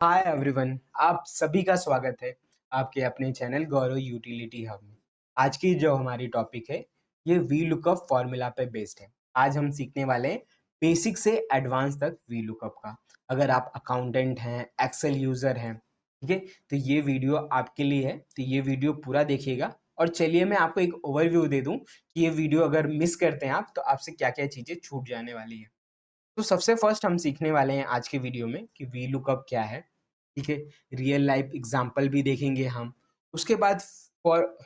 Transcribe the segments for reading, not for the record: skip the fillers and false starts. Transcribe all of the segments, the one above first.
Hi everyone, आप सभी का स्वागत है आपके अपने चैनल गौरव यूटिलिटी हब में। आज की जो हमारी टॉपिक है ये वी लुकअप फॉर्मूला पे बेस्ड है। आज हम सीखने वाले हैं बेसिक से एडवांस तक वी लुकअप का। अगर आप अकाउंटेंट हैं, एक्सेल यूजर हैं, ठीक है, तो ये वीडियो आपके लिए है। तो ये वीडियो पूरा देखिएगा और चलिए मैं आपको एक ओवरव्यू दे दूं कि ये वीडियो अगर मिस करते हैं आप तो आपसे क्या क्या चीजें छूट जाने वाली है। तो सबसे फर्स्ट हम सीखने वाले हैं आज के वीडियो में कि वी लुकअप क्या है। ठीक है, रियल लाइफ एग्जांपल भी देखेंगे हम। उसके बाद फॉर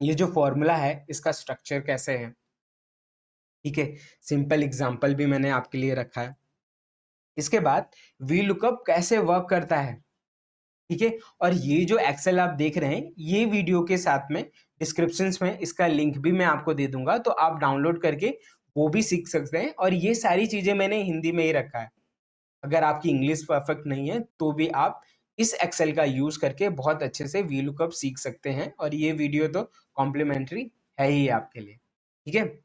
ये जो फॉर्मूला है इसका स्ट्रक्चर कैसे है, ठीक है, सिंपल एग्जांपल भी मैंने आपके लिए रखा है। इसके बाद वी लुकअप कैसे वर्क करता है, ठीक है। और ये जो एक्सेल आप देख रहे हैं ये वीडियो के साथ में डिस्क्रिप्शंस में इसका लिंक भी मैं आपको दे दूंगा, तो आप डाउनलोड करके वो भी सीख सकते हैं। और ये सारी चीजें मैंने हिंदी में ही रखा है। अगर आपकी इंग्लिश परफेक्ट नहीं है तो भी आप इस एक्सेल का यूज करके बहुत अच्छे से वी लुकअप सीख सकते हैं, और ये वीडियो तो कॉम्प्लीमेंट्री है ही आपके लिए, ठीक है।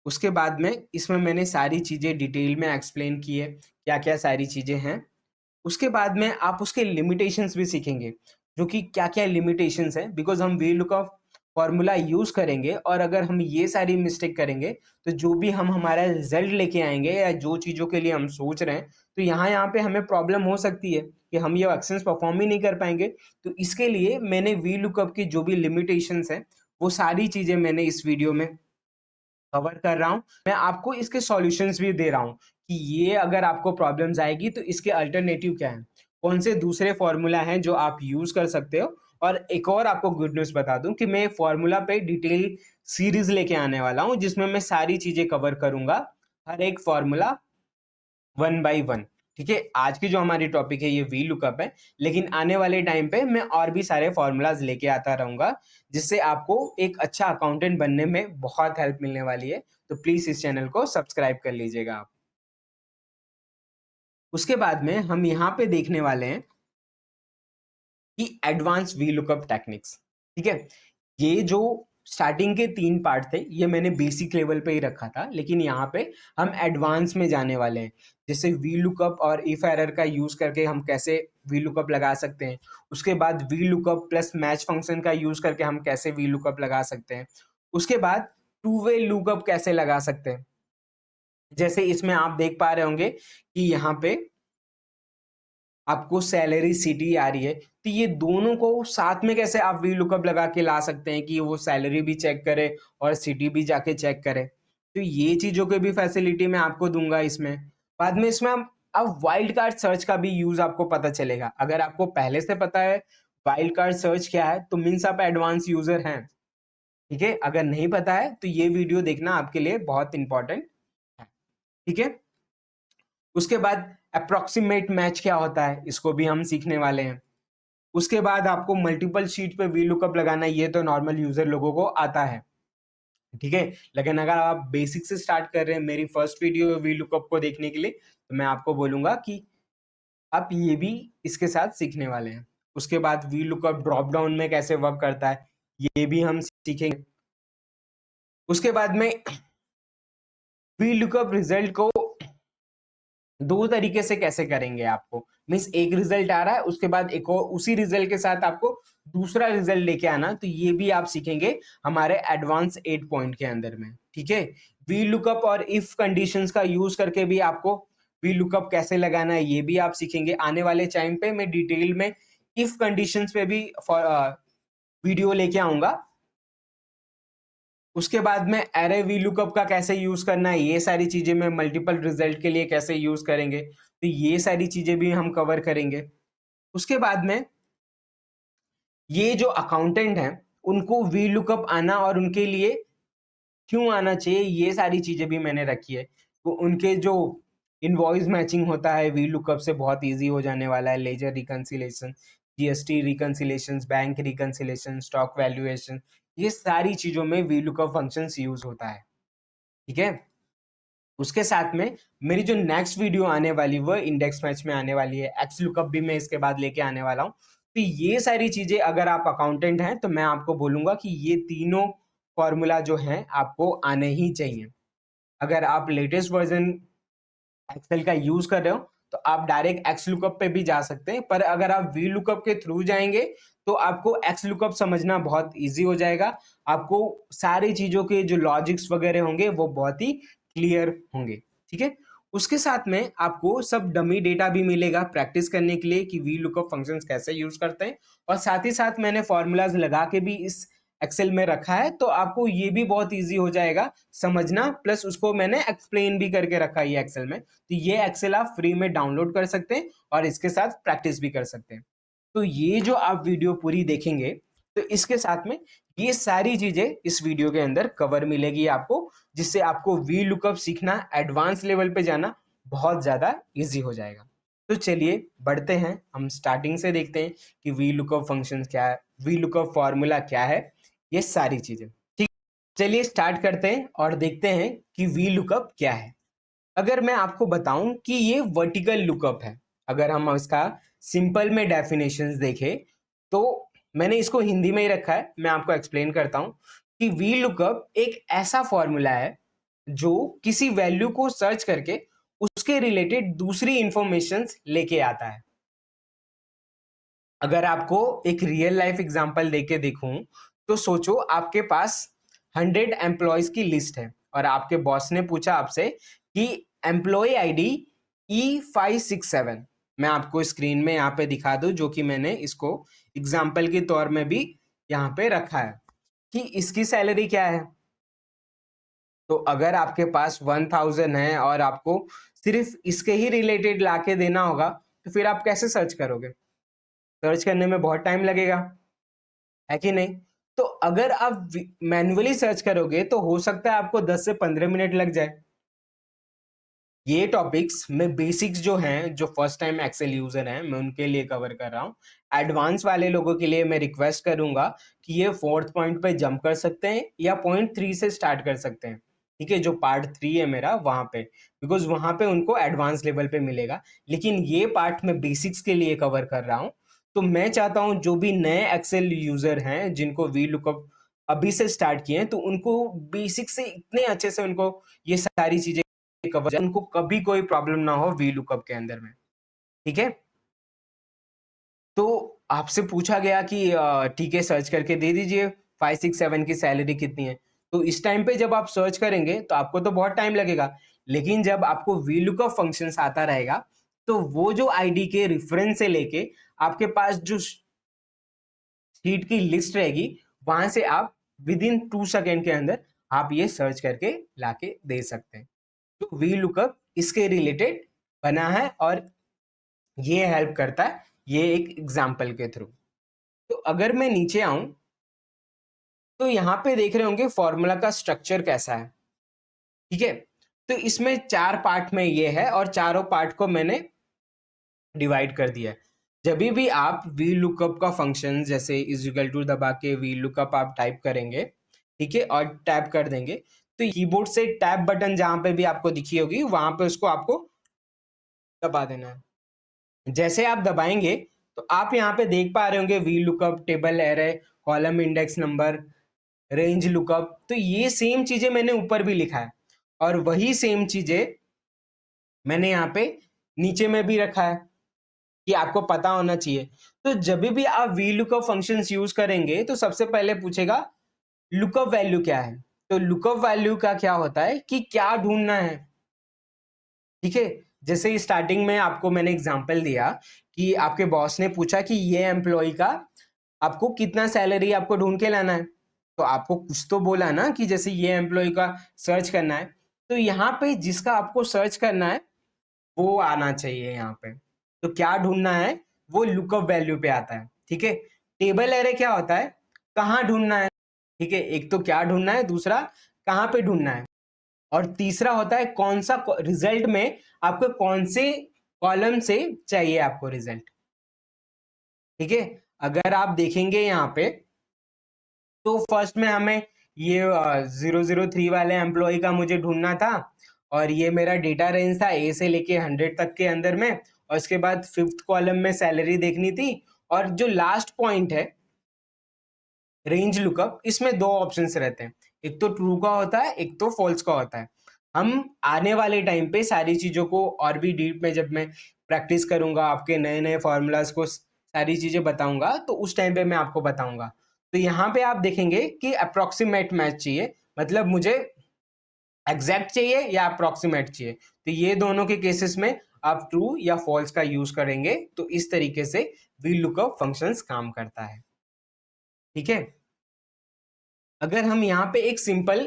उसके बाद में इसमें मैंने सारी चीजें डिटेल में एक्सप्लेन की है, क्या क्या सारी चीजें हैं। उसके बाद में आप उसके लिमिटेशंस भी सीखेंगे, जो कि क्या क्या लिमिटेशंस हैं, बिकॉज हम वी लुकअप फॉर्मूला यूज करेंगे और अगर हम ये सारी मिस्टेक करेंगे तो जो भी हम हमारा रिजल्ट लेके आएंगे या जो चीजों के लिए हम सोच रहे हैं, तो यहाँ पे हमें प्रॉब्लम हो सकती है कि हम ये एक्शंस परफॉर्म ही नहीं कर पाएंगे। तो इसके लिए मैंने वी लुकअप की जो भी लिमिटेशंस हैं वो सारी चीजें मैंने इस वीडियो में कवर कर रहा हूँ। मैं आपको इसके सॉल्यूशंस भी दे रहा हूँ कि ये अगर आपको प्रॉब्लम्स आएगी तो इसके अल्टरनेटिव क्या है, कौन से दूसरे फॉर्मूला हैं जो आप यूज कर सकते हो। और एक और आपको गुड न्यूज बता दूं कि मैं फॉर्मूला पे डिटेल सीरीज लेके आने वाला हूँ जिसमें मैं सारी चीजें कवर करूंगा, हर एक फॉर्मूला वन बाय वन। ठीक है, आज की जो हमारी टॉपिक है ये वी लुकअप है, लेकिन आने वाले टाइम पे मैं और भी सारे फॉर्मूलाज लेके आता रहूंगा जिससे आपको एक अच्छा अकाउंटेंट बनने में बहुत हेल्प मिलने वाली है। तो प्लीज इस चैनल को सब्सक्राइब कर लीजिएगा आप। उसके बाद में हम यहाँ पे देखने वाले हैं कि एडवांस वी लुकअप टेक्निक्स, ठीक है। ये जो स्टार्टिंग के 3 पार्ट थे ये मैंने बेसिक लेवल पे ही रखा था, लेकिन यहाँ पे हम एडवांस में जाने वाले हैं। जैसे वी लुकअप और इफ एरर का यूज करके हम कैसे वी लुकअप लगा सकते हैं। उसके बाद V lookup plus match function का यूज करके हम कैसे वी लुकअप लगा सकते हैं। उसके बाद टू वे लुकअप कैसे लगा सकते हैं। जैसे इसमें आप देख पा रहे होंगे कि यहाँ पे आपको सैलरी सिटी आ रही है, तो ये दोनों को साथ में कैसे आप वी लुकअप लगा के ला सकते हैं कि वो सैलरी भी चेक करे और सिटी भी जाके चेक करे। तो ये चीजों की भी फैसिलिटी मैं आपको दूंगा इसमें। बाद में इसमें हम अब वाइल्ड कार्ड सर्च का भी यूज आपको पता चलेगा। अगर आपको पहले से पता है वाइल्ड कार्ड सर्च क्या है तो मीन्स आप एडवांस यूजर हैं, ठीक है। अगर नहीं पता है तो ये वीडियो देखना आपके लिए बहुत इंपॉर्टेंट है, ठीक है। उसके बाद अप्रोक्सीमेट मैच क्या होता है इसको भी हम सीखने वाले हैं। उसके बाद आपको मल्टीपल शीट पे वी लुकअप लगाना, ये तो नॉर्मल यूजर लोगों को आता है, ठीक है। लेकिन अगर आप बेसिक से स्टार्ट कर रहे हैं मेरी फर्स्ट वीडियो वी लुकअप को देखने के लिए, तो मैं आपको बोलूंगा कि आप ये भी इसके साथ सीखने वाले हैं। उसके बाद वी लुकअप ड्रॉप डाउन में कैसे वर्क करता है ये भी हम सीखेंगे। उसके बाद में वी लुकअप रिजल्ट को दो तरीके से कैसे करेंगे आपको, मीन्स एक रिजल्ट आ रहा है उसके बाद एक और उसी रिजल्ट के साथ आपको दूसरा रिजल्ट लेके आना, तो ये भी आप सीखेंगे हमारे एडवांस 8 पॉइंट के अंदर में, ठीक है। वी लुकअप और इफ कंडीशंस का यूज करके भी आपको वी लुकअप कैसे लगाना है ये भी आप सीखेंगे। आने वाले टाइम पे मैं डिटेल में इफ कंडीशंस पे भी वीडियो लेके आऊंगा। उसके बाद में एरे वी लुकअप का कैसे यूज करना है, ये सारी चीजें मैं मल्टीपल रिजल्ट के लिए कैसे यूज करेंगे, तो ये सारी चीजें भी हम कवर करेंगे। उसके बाद में ये जो अकाउंटेंट हैं उनको वी लुकअप आना और उनके लिए क्यों आना चाहिए ये सारी चीजें भी मैंने रखी है। तो उनके जो इनवॉइस मैचिंग होता है वी लुकअप से बहुत इजी हो जाने वाला है। Ledger reconciliation, GST reconciliation, bank reconciliation, stock valuation, ये सारी चीजों में वी लुकअप फंक्शंस यूज होता है, ठीक है। उसके साथ में मेरी जो नेक्स्ट वीडियो आने वाली वो इंडेक्स मैच में आने वाली है, एक्स लुकअप भी मैं इसके बाद लेके आने वाला हूँ। तो ये सारी चीजें अगर आप अकाउंटेंट हैं तो मैं आपको बोलूंगा कि ये तीनों फॉर्मूला जो हैं आपको आने ही चाहिए। अगर आप लेटेस्ट वर्जन एक्सेल का यूज कर रहे हो तो आप डायरेक्ट एक्स लुकअप पे भी जा सकते हैं, पर अगर आप वी लुकअप के थ्रू जाएंगे तो आपको एक्स लुकअप समझना बहुत ईजी हो जाएगा। आपको सारी चीजों के जो लॉजिक्स वगैरह होंगे वो बहुत ही क्लियर होंगे। ठीक है, उसके साथ में आपको सब डमी डेटा भी मिलेगा प्रैक्टिस करने के लिए कि वी लुकअप फंक्शंस कैसे यूज करते हैं, और साथ ही साथ मैंने फॉर्मूलाज लगा के भी इस एक्सेल में रखा है, तो आपको ये भी बहुत इजी हो जाएगा समझना, प्लस उसको मैंने एक्सप्लेन भी करके रखा है ये एक्सेल में। तो ये एक्सेल आप फ्री में डाउनलोड कर सकते हैं और इसके साथ प्रैक्टिस भी कर सकते हैं। तो ये जो आप वीडियो पूरी देखेंगे तो इसके साथ में ये सारी चीजें इस वीडियो के अंदर कवर मिलेगी आपको, जिससे आपको वी लुकअप सीखना, एडवांस लेवल पे जाना बहुत ज्यादा इजी हो जाएगा। तो चलिए बढ़ते हैं, हम स्टार्टिंग से देखते हैं कि वी लुकअप फंक्शन क्या है, वी लुकअप फॉर्मूला क्या है, ये सारी चीजें। ठीक, चलिए स्टार्ट करते हैं और देखते हैं कि वी लुकअप क्या है। अगर मैं आपको बताऊं कि ये वर्टिकल लुकअप है, अगर हम इसका सिंपल में डेफिनेशंस देखें तो मैंने इसको हिंदी में ही रखा है, मैं आपको एक्सप्लेन करता हूं कि वी लुकअप एक ऐसा फॉर्मूला है जो किसी वैल्यू को सर्च करके उसके रिलेटेड दूसरी इंफॉर्मेशंस लेके आता है। अगर आपको एक रियल लाइफ एग्जांपल देके देखूं तो सोचो आपके पास 100 एम्प्लॉयज की लिस्ट है और आपके बॉस ने पूछा आपसे कि एम्प्लॉय आईडी E567, मैं आपको स्क्रीन में यहाँ पे दिखा दूं, जो कि मैंने इसको एग्जाम्पल के तौर में भी यहाँ पे रखा है कि इसकी सैलरी क्या है। तो अगर आपके पास 1000 है और आपको सिर्फ इसके ही रिलेटेड लाके देना होगा तो फिर आप कैसे सर्च करोगे? सर्च करने में बहुत टाइम लगेगा, है कि नहीं? तो अगर आप मैन्युअली सर्च करोगे तो हो सकता है आपको 10 से 15 मिनट लग जाए। ये टॉपिक्स में बेसिक्स जो हैं, जो फर्स्ट टाइम एक्सेल यूजर हैं, मैं उनके लिए कवर कर रहा हूँ। एडवांस वाले लोगों के लिए मैं रिक्वेस्ट करूंगा कि ये 4th पॉइंट पे जंप कर सकते हैं या पॉइंट 3 से स्टार्ट कर सकते हैं। ठीक है, जो पार्ट 3 है मेरा वहां पे, बिकॉज वहां पे उनको एडवांस लेवल पे मिलेगा, लेकिन ये पार्ट मैं बेसिक्स के लिए कवर कर रहा हूँ। तो मैं चाहता हूँ जो भी नए एक्सेल यूजर हैं जिनको वी लुकअप अभी से स्टार्ट किए हैं, तो उनको बेसिक से इतने अच्छे से उनको ये सारी चीजें कवर, उनको कभी कोई प्रॉब्लम ना हो वी लुकअप के अंदर में। ठीक है, तो आपसे पूछा गया कि ठीक है सर्च करके दे दीजिए 567 की सैलरी कितनी है। तो इस टाइम पे जब आप सर्च करेंगे तो आपको तो बहुत टाइम लगेगा, लेकिन जब आपको वी लुकअप फंक्शंस आता रहेगा तो वो जो आईडी के रेफरेंस से लेके आपके पास जो शीट की लिस्ट रहेगी, वहां से आप विद इन 2 सेकेंड के अंदर आप ये सर्च करके लाके दे सकते हैं। तो वी लुकअप इसके रिलेटेड बना है और ये हेल्प करता है ये एक एग्जाम्पल के थ्रू। तो अगर मैं नीचे आऊं तो यहाँ पे देख रहे होंगे फॉर्मूला का स्ट्रक्चर कैसा है। ठीक है, तो इसमें 4 पार्ट में ये है और चारों पार्ट को मैंने डिवाइड कर दिया है। जब भी आप वी लुकअप का फंक्शन जैसे इज इक्वल टू दबा के वी लुकअप आप टाइप करेंगे, ठीक है, और टैप कर देंगे, तो कीबोर्ड से टैप बटन जहां पे भी आपको दिखी होगी वहां पे उसको आपको दबा देना है। जैसे आप दबाएंगे तो आप यहाँ पे देख पा रहे होंगे V lookup, table array, column index number, range lookup. तो ये सेम चीजें मैंने ऊपर भी लिखा है और वही सेम चीजें मैंने यहाँ पे नीचे में भी रखा है कि आपको पता होना चाहिए। तो जब भी आप वी लुकअप फंक्शंस यूज करेंगे तो सबसे पहले पूछेगा लुकअप वैल्यू क्या है। तो लुकअप वैल्यू का क्या होता है कि क्या ढूंढना है। ठीक है, जैसे स्टार्टिंग में आपको मैंने एग्जांपल दिया कि आपके बॉस ने पूछा कि ये एम्प्लॉय का आपको कितना सैलरी आपको ढूंढ के लाना है, तो आपको कुछ तो बोला ना कि जैसे ये एम्प्लॉय का सर्च करना है, तो यहाँ पे जिसका आपको सर्च करना है वो आना चाहिए यहाँ पे। तो क्या ढूंढना है, वो लुकअप वैल्यू पे आता है। ठीक है, टेबल एरे क्या होता है, कहाँ ढूंढना है। ठीक है, एक तो क्या ढूंढना है, दूसरा कहाँ पे ढूंढना है, और तीसरा होता है कौन सा रिजल्ट में आपको कौन से कॉलम से चाहिए आपको रिजल्ट। ठीक है, अगर आप देखेंगे यहाँ पे तो फर्स्ट में हमें ये 003 वाले एम्प्लॉय का मुझे ढूंढना था और ये मेरा डेटा रेंज था ए से लेके 100 तक के अंदर में, और उसके बाद 5th कॉलम में सैलरी देखनी थी, और जो लास्ट पॉइंट है रेंज लुकअप, इसमें दो ऑप्शंस रहते हैं, एक तो ट्रू का होता है, एक तो फॉल्स का होता है। हम आने वाले टाइम पे सारी चीजों को और भी डीप में जब मैं प्रैक्टिस करूंगा, आपके नए नए फॉर्मूलाज को सारी चीजें बताऊंगा, तो उस टाइम पे मैं आपको बताऊंगा। तो यहाँ पे आप देखेंगे कि अप्रोक्सीमेट मैच चाहिए, मतलब मुझे एग्जैक्ट चाहिए या अप्रोक्सीमेट चाहिए। तो ये दोनों के केसेस में आप ट्रू या फॉल्स का यूज करेंगे। तो इस तरीके से वी लुकअप फंक्शंस काम करता है। ठीक है, अगर हम यहाँ पे एक सिंपल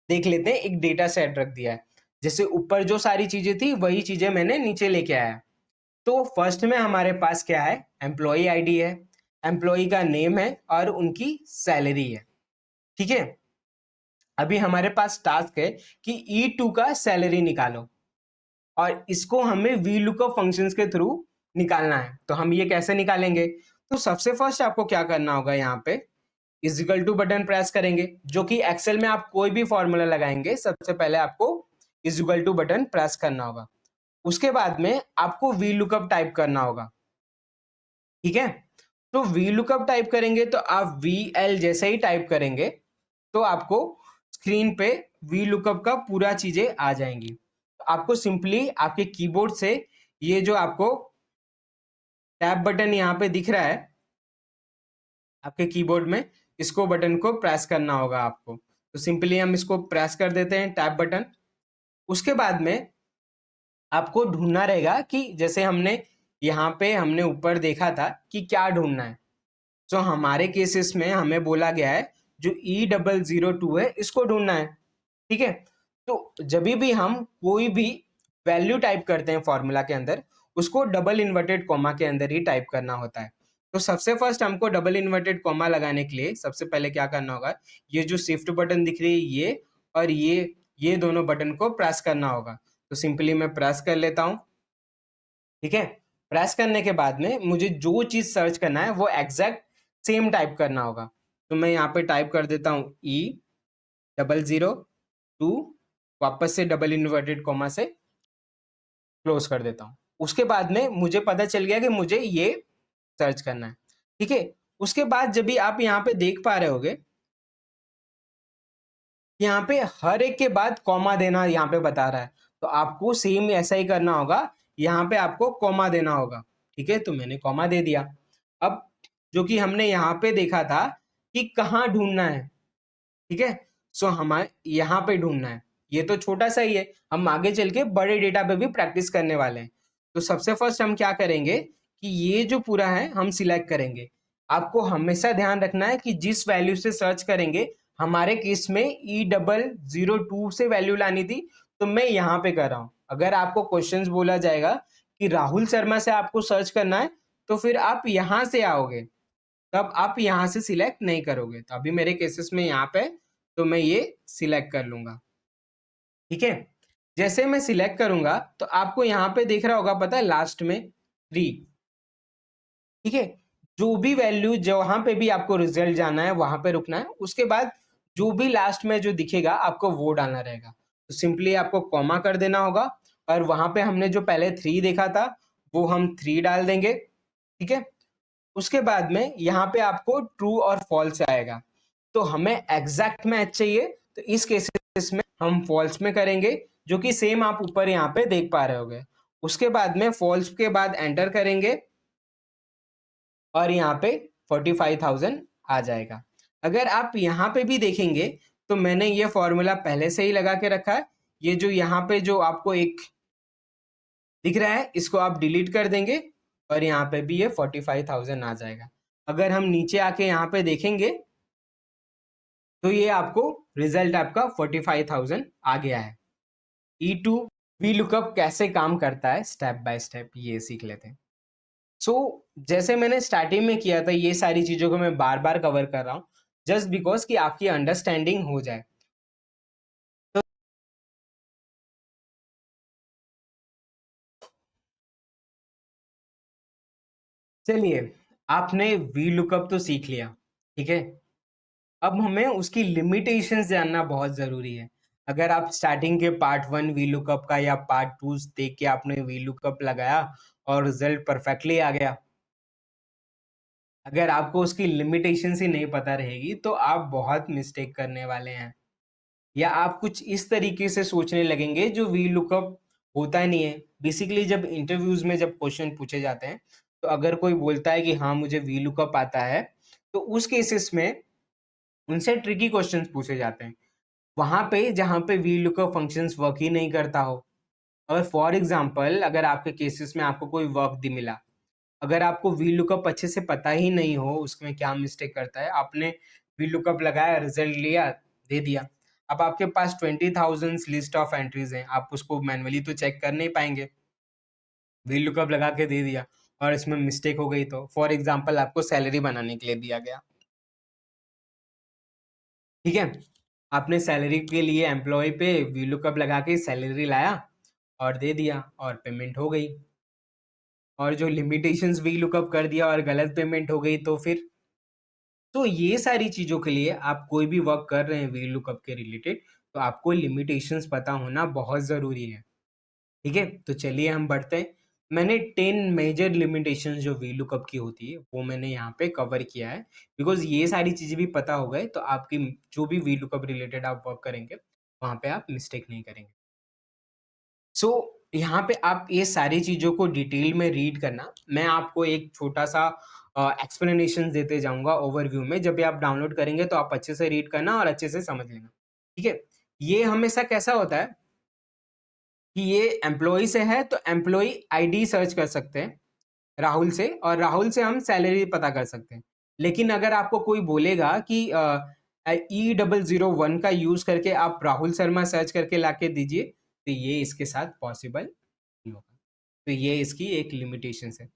देख लेते हैं, एक डेटा सेट रख दिया है, जैसे ऊपर जो सारी चीजें थी वही चीजें मैंने नीचे लेके आया। तो फर्स्ट में हमारे पास क्या है, एम्प्लॉय आईडी है, एम्प्लॉय का नेम है और उनकी सैलरी है। ठीक है, अभी हमारे पास टास्क है कि E2 का सैलरी निकालो, और इसको हमें वी लुकअप फंक्शंस के थ्रू निकालना है। तो हम ये कैसे निकालेंगे, तो सबसे फर्स्ट आपको क्या करना होगा, यहाँ पे इजिकल टू बटन प्रेस करेंगे, जो कि एक्सेल में आप कोई भी फॉर्मूला लगाएंगे सबसे पहले आपको इजिकल टू बटन प्रेस करना होगा। उसके बाद में आपको वी लुकअप टाइप करना होगा। ठीक है, तो वी लुकअप टाइप करेंगे तो आप वी एल जैसे ही टाइप करेंगे तो आपको स्क्रीन पे वी लुकअप का पूरा चीजें आ जाएंगी। तो आपको सिंपली आपके कीबोर्ड से ये जो आपको टैब बटन यहाँ पे दिख रहा है आपके कीबोर्ड में, इसको बटन को प्रेस करना होगा आपको। तो सिंपली हम इसको प्रेस कर देते हैं टैब बटन। उसके बाद में आपको ढूंढना रहेगा कि जैसे हमने यहाँ पे हमने ऊपर देखा था कि क्या ढूंढना है। तो हमारे केसेस में हमें बोला गया है जो E002 है इसको ढूंढना है। ठीक है, तो जब भी हम कोई भी वैल्यू टाइप करते हैं फॉर्मूला के अंदर, उसको डबल इन्वर्टेड कॉमा के अंदर ही टाइप करना होता है। तो सबसे फर्स्ट हमको डबल इन्वर्टेड कॉमा लगाने के लिए सबसे पहले क्या करना होगा, ये जो शिफ्ट बटन दिख रही है ये और ये दोनों बटन को प्रेस करना होगा। तो सिंपली मैं प्रेस कर लेता हूं। ठीक है, प्रेस करने के बाद में मुझे जो चीज सर्च करना है वो एग्जैक्ट सेम टाइप करना होगा। तो मैं यहाँ पे टाइप कर देता हूँ E002, वापस से डबल इन्वर्टेड कॉमा से क्लोज कर देता हूँ। उसके बाद में मुझे पता चल गया कि मुझे ये सर्च करना है। ठीक है, उसके बाद जब भी आप यहाँ पे देख पा रहे होगे, यहाँ पे हर एक के बाद कॉमा देना यहाँ पे बता रहा है, तो आपको सेम ऐसा ही करना होगा, यहाँ पे आपको कॉमा देना होगा। ठीक है, तो मैंने कॉमा दे दिया। अब जो कि हमने यहाँ पे देखा था कि कहाँ ढूंढना है। ठीक है, सो हमारे यहाँ पे ढूंढना है। ये तो छोटा सा ही है, हम आगे चल के बड़े डेटा पे भी प्रैक्टिस करने वाले हैं। तो सबसे फर्स्ट हम क्या करेंगे कि ये जो पूरा है हम सिलेक्ट करेंगे। आपको हमेशा ध्यान रखना है कि जिस वैल्यू से सर्च करेंगे, हमारे केस में E002 से वैल्यू लानी थी, तो मैं यहाँ पे कर रहा हूँ। अगर आपको क्वेश्चंस बोला जाएगा कि राहुल शर्मा से आपको सर्च करना है, तो फिर आप यहाँ से आओगे, तब आप यहाँ से सिलेक्ट नहीं करोगे। तो अभी मेरे केसेस में यहाँ पे, तो मैं ये सिलेक्ट कर लूंगा। ठीक है, जैसे मैं सिलेक्ट करूंगा तो आपको यहाँ पे देख रहा होगा, पता है लास्ट में 3। ठीक है, जो भी वैल्यू जहां पे भी आपको रिजल्ट जाना है वहां पे रुकना है, उसके बाद जो भी लास्ट में जो दिखेगा आपको वो डालना रहेगा। तो सिंपली आपको कॉमा कर देना होगा, और वहां पे हमने जो पहले 3 देखा था वो हम 3 डाल देंगे। ठीक है, उसके बाद में यहाँ पे आपको ट्रू और फॉल्स आएगा। तो हमें एग्जैक्ट मैच चाहिए, तो इस केसेस में हम फॉल्स में करेंगे, जो कि सेम आप ऊपर यहाँ पे देख पा रहे होगे। उसके बाद में फॉल्स के बाद एंटर करेंगे और यहाँ पे 45,000 आ जाएगा। अगर आप यहाँ पे भी देखेंगे तो मैंने ये फॉर्मूला पहले से ही लगा के रखा है। ये जो यहाँ पे जो आपको एक दिख रहा है, इसको आप डिलीट कर देंगे और यहाँ पे भी ये 45,000 आ जाएगा। अगर हम नीचे आके यहाँ पे देखेंगे तो ये आपको रिजल्ट आपका 45,000 आ गया है। E2 वी लुकअप कैसे काम करता है स्टेप बाय स्टेप ये सीख लेते हैं। सो जैसे मैंने स्टार्टिंग में किया था, ये सारी चीजों को मैं बार बार कवर कर रहा हूँ जस्ट बिकॉज कि आपकी अंडरस्टैंडिंग हो जाए। तो चलिए, आपने वी लुकअप तो सीख लिया। ठीक है, अब हमें उसकी लिमिटेशंस जानना बहुत जरूरी है। अगर आप स्टार्टिंग के पार्ट 1 वी लुकअप का या पार्ट 2 देख के आपने वी लुकअप लगाया और रिजल्ट परफेक्टली आ गया, अगर आपको उसकी लिमिटेशंस ही नहीं पता रहेगी तो आप बहुत मिस्टेक करने वाले हैं। या आप कुछ इस तरीके से सोचने लगेंगे जो वी लुकअप होता नहीं है। बेसिकली जब इंटरव्यूज़ में जब क्वेश्चन पूछे जाते हैं, तो अगर कोई बोलता है कि हाँ, मुझे वीलुकअप आता है, तो उस केसेस में उनसे ट्रिकी क्वेश्चंस पूछे जाते हैं। वहाँ पे जहाँ पे वीलुकअप फंक्शंस वर्क ही नहीं करता हो। और फॉर एग्ज़ाम्पल अगर आपके केसेस में आपको कोई वर्क दि मिला, अगर आपको वीलुकअप अच्छे से पता ही नहीं हो उसमें क्या मिस्टेक करता है, आपने वीलुकअप लगाया, रिजल्ट लिया, दे दिया। अब आपके पास 20,000 लिस्ट ऑफ एंट्रीज़ हैं, आप उसको मैन्युअली तो चेक कर नहीं पाएँगे। वीलुकअप लगा के दे दिया और इसमें मिस्टेक हो गई तो फॉर एग्ज़ाम्पल आपको सैलरी बनाने के लिए दिया गया, ठीक है? आपने सैलरी के लिए एम्प्लॉयी पे वीलुकअप लगा के सैलरी लाया और दे दिया और पेमेंट हो गई। और जो लिमिटेशंस वीलुकअप कर दिया और गलत पेमेंट हो गई तो फिर? तो ये सारी चीज़ों के लिए आप कोई भी वर्क कर रहे हैं वीलुकअप के रिलेटेड, तो आपको लिमिटेशंस पता होना बहुत ज़रूरी है, ठीक है? तो चलिए हम बढ़ते हैं। मैंने 10 मेजर लिमिटेशंस जो वीलुकअप की होती है, वो मैंने यहाँ पे कवर किया है। बिकॉज़ ये सारी चीज़ें भी पता हो गए, तो आपकी जो भी वीलुकअप रिलेटेड आप वर्क करेंगे, वहाँ पे आप मिस्टेक नहीं करेंगे। सो यहाँ पे आप ये सारी चीज़ों को डिटेल में रीड करना। मैं आपको एक छोटा-सा एक्सप्लेनेशन देते जाऊँगा ओवरव्यू में। जब भी आप डाउनलोड करेंगे तो आप अच्छे से रीड करना और अच्छे से समझ लेना, ठीक है? ये हमेशा कैसा होता है कि ये एम्प्लॉयी से है तो एम्प्लॉयी आईडी सर्च कर सकते हैं राहुल से और राहुल से हम सैलरी पता कर सकते हैं। लेकिन अगर आपको कोई बोलेगा कि E001 का यूज़ करके आप राहुल शर्मा सर्च करके लाके दीजिए, तो ये इसके साथ पॉसिबल नहीं होगा। तो ये इसकी एक लिमिटेशंस है।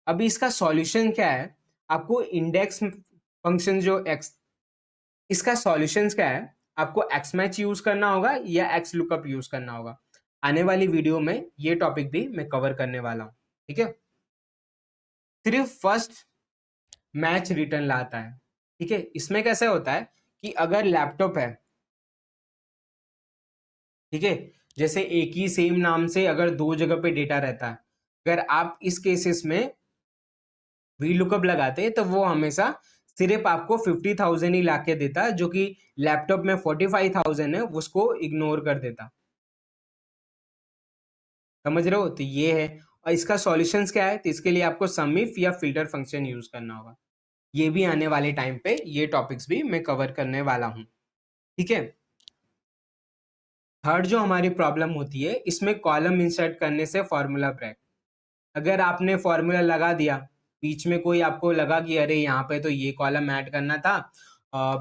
अभी इसका सॉल्यूशन क्या है? आपको इंडेक्स फंक्शन जो एक्स इसका सॉल्यूशंस क्या है? आपको एक्समैच यूज़ करना होगा या एक्सलुकअप यूज़ करना होगा। आने वाली वीडियो में ये टॉपिक भी मैं कवर करने वाला हूँ, ठीक है? सिर्फ फर्स्ट मैच रिटर्न लाता है, ठीक है? इसमें कैसे होता है कि अगर लैपटॉप है, ठीक है? जैसे एक ही सेम नाम से अगर 2 जगह पे डेटा रहता है, अगर आप इस केसेस में वीलुकअप लगाते तो वो हमेशा सिर्फ आपको 50,000 ही लाके देता, जो कि लैपटॉप में 45,000 है, उसको इग्नोर कर देता। समझ रहे हो? तो ये है और इसका सॉल्यूशंस क्या है? तो इसके लिए आपको सम इफ या फिल्टर फंक्शन यूज़ करना होगा। ये भी आने वाले टाइम पे ये टॉपिक्स भी मैं कवर करने वाला हूँ, ठीक है? थर्ड जो हमारी प्रॉब्लम होती है, इसमें कॉलम इंसर्ट करने से फॉर्मूला ब्रेक। अगर आपने फॉर्मूला लगा दिया, बीच में कोई आपको लगा कि अरे यहाँ पे तो ये कॉलम ऐड करना था,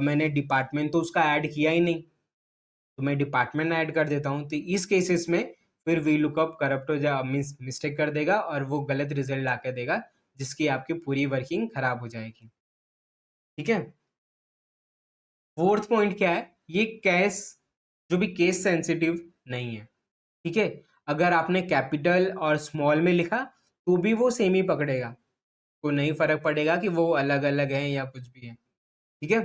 मैंने डिपार्टमेंट तो उसका ऐड किया ही नहीं, तो मैं डिपार्टमेंट ऐड कर देता हूँ। तो इस केसेस में फिर वीलुकअप करप्ट हो जा मीन्स मिस्टेक कर देगा और वो गलत रिजल्ट ला के देगा, जिसकी आपकी पूरी वर्किंग खराब हो जाएगी, ठीक है? फोर्थ पॉइंट क्या है? ये केस जो भी केस सेंसिटिव नहीं है, ठीक है? अगर आपने कैपिटल और स्मॉल में लिखा, तो भी वो सेम ही पकड़ेगा। को नहीं फ़र्क पड़ेगा कि वो अलग-अलग हैं या कुछ भी है, ठीक है?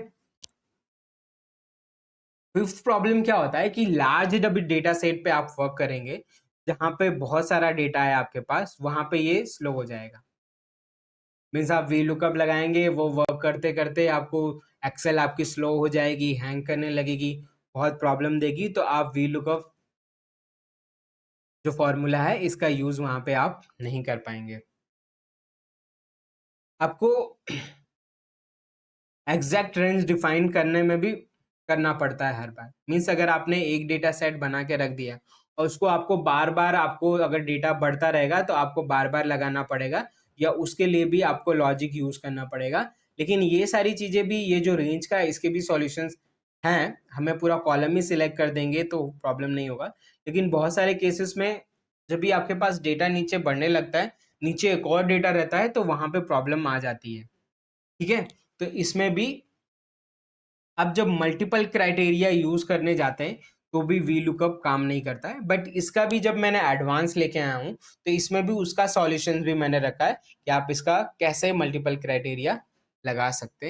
फिफ्थ प्रॉब्लम क्या होता है कि लार्ज जब डेटा सेट पे आप वर्क करेंगे, जहाँ पे बहुत सारा डेटा है आपके पास, वहाँ पे ये स्लो हो जाएगा। मीन्स आप वीलुकअप लगाएँगे, वो वर्क करते-करते आपको एक्सेल आपकी स्लो हो जाएगी, हैंग करने लगेगी, बहुत प्रॉब्लम देगी, तो आप वीलुकअप जो फ़ॉर्मूला है, इसका यूज़ वहाँ पे आप नहीं कर पाएँगे। आपको एग्जैक्ट रेंज डिफाइन करने में भी करना पड़ता है हर बार। मीन्स अगर आपने एक डेटा सेट बना के रख दिया और उसको आपको बार-बार आपको अगर डेटा बढ़ता रहेगा तो आपको बार-बार लगाना पड़ेगा या उसके लिए भी आपको लॉजिक यूज़ करना पड़ेगा। लेकिन ये सारी चीज़ें भी ये जो रेंज का है इसके भी सॉल्यूशंस हैं। हमें पूरा कॉलम ही सिलेक्ट कर देंगे तो प्रॉब्लम नहीं होगा। लेकिन बहुत सारे केसेस में जब भी आपके पास डेटा नीचे बढ़ने लगता है, नीचे एक और डेटा रहता है तो वहाँ पे प्रॉब्लम आ जाती है। ठीक है? तो इसमें भी अब जब मल्टीपल क्राइटेरिया यूज़ करने जाते हैं, तो भी वीलुकअप काम नहीं करता है। बट इसका भी जब मैंने एडवांस लेके आया हूँ, तो इसमें भी उसका सॉल्यूशन भी मैंने रखा है कि आप इसका कैसे मल्टीपल क्राइटेरिया लगा सकते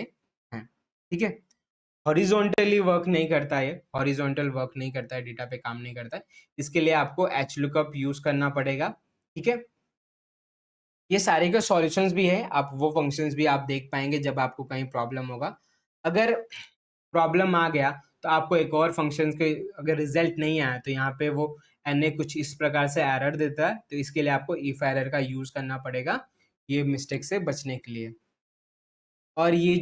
हैं। ठीक है? हॉरिज़ॉन्टली वर्क नहीं करता है ये, हॉरिज़ॉन्टल वर्क नहीं करता है, डेटा पे काम नहीं करता है। इसके लिए आपको एचलुकअप यूज़ करना पड़ेगा। ठीक है? ये सारे के सॉल्यूशंस भी हैं, आप वो फंक्शंस भी आप देख पाएँगे जब आपको कहीं प्रॉब्लम होगा। अगर प्रॉब्लम आ गया, तो आपको एक और फंक्शंस के अगर रिज़ल्ट नहीं आया, तो यहाँ पे वो एन कुछ इस प्रकार से एरर देता है, तो इसके लिए आपको इफ एरर का यूज करना पड़ेगा ये मिस्टेक से बचने के लिए। और ये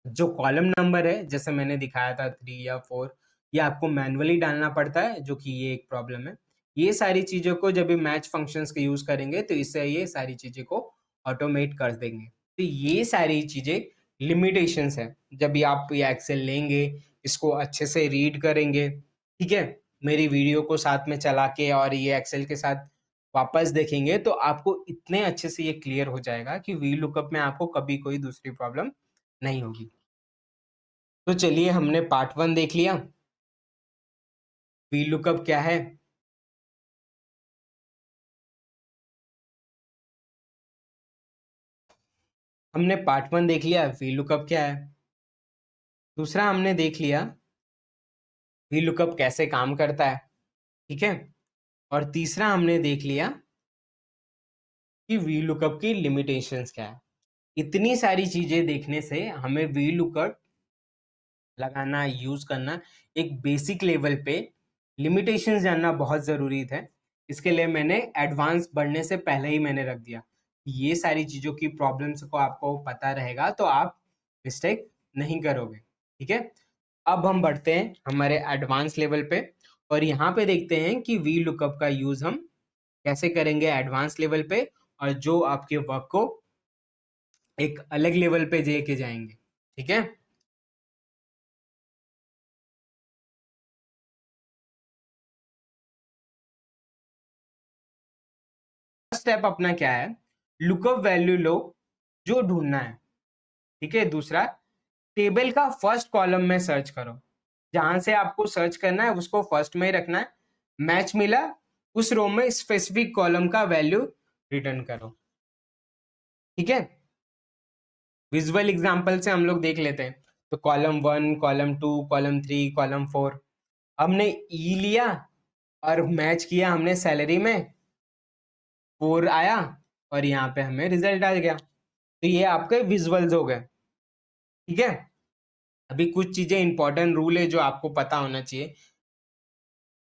जो कॉलम नंबर है जैसे मैंने दिखाया था 3 या 4, ये आपको मैन्युअली डालना पड़ता है, जो कि ये एक प्रॉब्लम है। ये सारी चीज़ों को जब भी मैच फंक्शंस का यूज़ करेंगे तो इससे ये सारी चीज़ें को ऑटोमेट कर देंगे। तो ये सारी चीज़ें लिमिटेशंस है। जब भी आप ये एक्सेल लेंगे, इसको अच्छे से रीड करेंगे, ठीक है? मेरी वीडियो को साथ में चला के और ये एक्सेल के साथ वापस देखेंगे तो आपको इतने अच्छे से ये क्लियर हो जाएगा कि वी लुकअप में आपको कभी कोई दूसरी प्रॉब्लम नहीं होगी। तो चलिए हमने पार्ट 1 देख लिया, वी लुकअप क्या है। हमने पार्ट 1 देख लिया वी लुकअप क्या है। दूसरा हमने देख लिया वी लुकअप कैसे काम करता है, ठीक है। और तीसरा हमने देख लिया कि वी लुकअप की लिमिटेशंस क्या है। इतनी सारी चीजें देखने से हमें वी लुकअप लगाना, यूज करना, एक बेसिक लेवल पे लिमिटेशंस जानना बहुत ज़रूरी है। इसके लिए मैंने एडवांस बढ़ने से पहले ही मैंने रख दिया। ये सारी चीज़ों की प्रॉब्लम्स को आपको पता रहेगा तो आप मिस्टेक नहीं करोगे, ठीक है। अब हम बढ़ते हैं हमारे एडवांस लेवल पे और यहाँ पे देखते हैं कि वी लुकअप का यूज़ हम कैसे करेंगे एडवांस लेवल पे, और जो आपके वर्क को एक अलग लेवल पे लेके जाएंगे, ठीक है। स्टेप अपना क्या है, लुकअप वैल्यू लो जो ढूंढना है, ठीक है। दूसरा, टेबल का फर्स्ट कॉलम में सर्च करो, जहां से आपको सर्च करना है उसको फर्स्ट में ही रखना है। मैच मिला, उस रो में स्पेसिफिक कॉलम का वैल्यू रिटर्न करो, ठीक है। विजुअल एग्जांपल से हम लोग देख लेते हैं। तो कॉलम 1, कॉलम 2, कॉलम 3, कॉलम 4, हमने ई लिया और मैच किया हमने सैलरी में, 4 आया और यहाँ पे हमें रिजल्ट आ गया। तो ये आपके विजुअल्स हो गए, ठीक है। अभी कुछ चीजें इंपॉर्टेंट रूल है जो आपको पता होना चाहिए।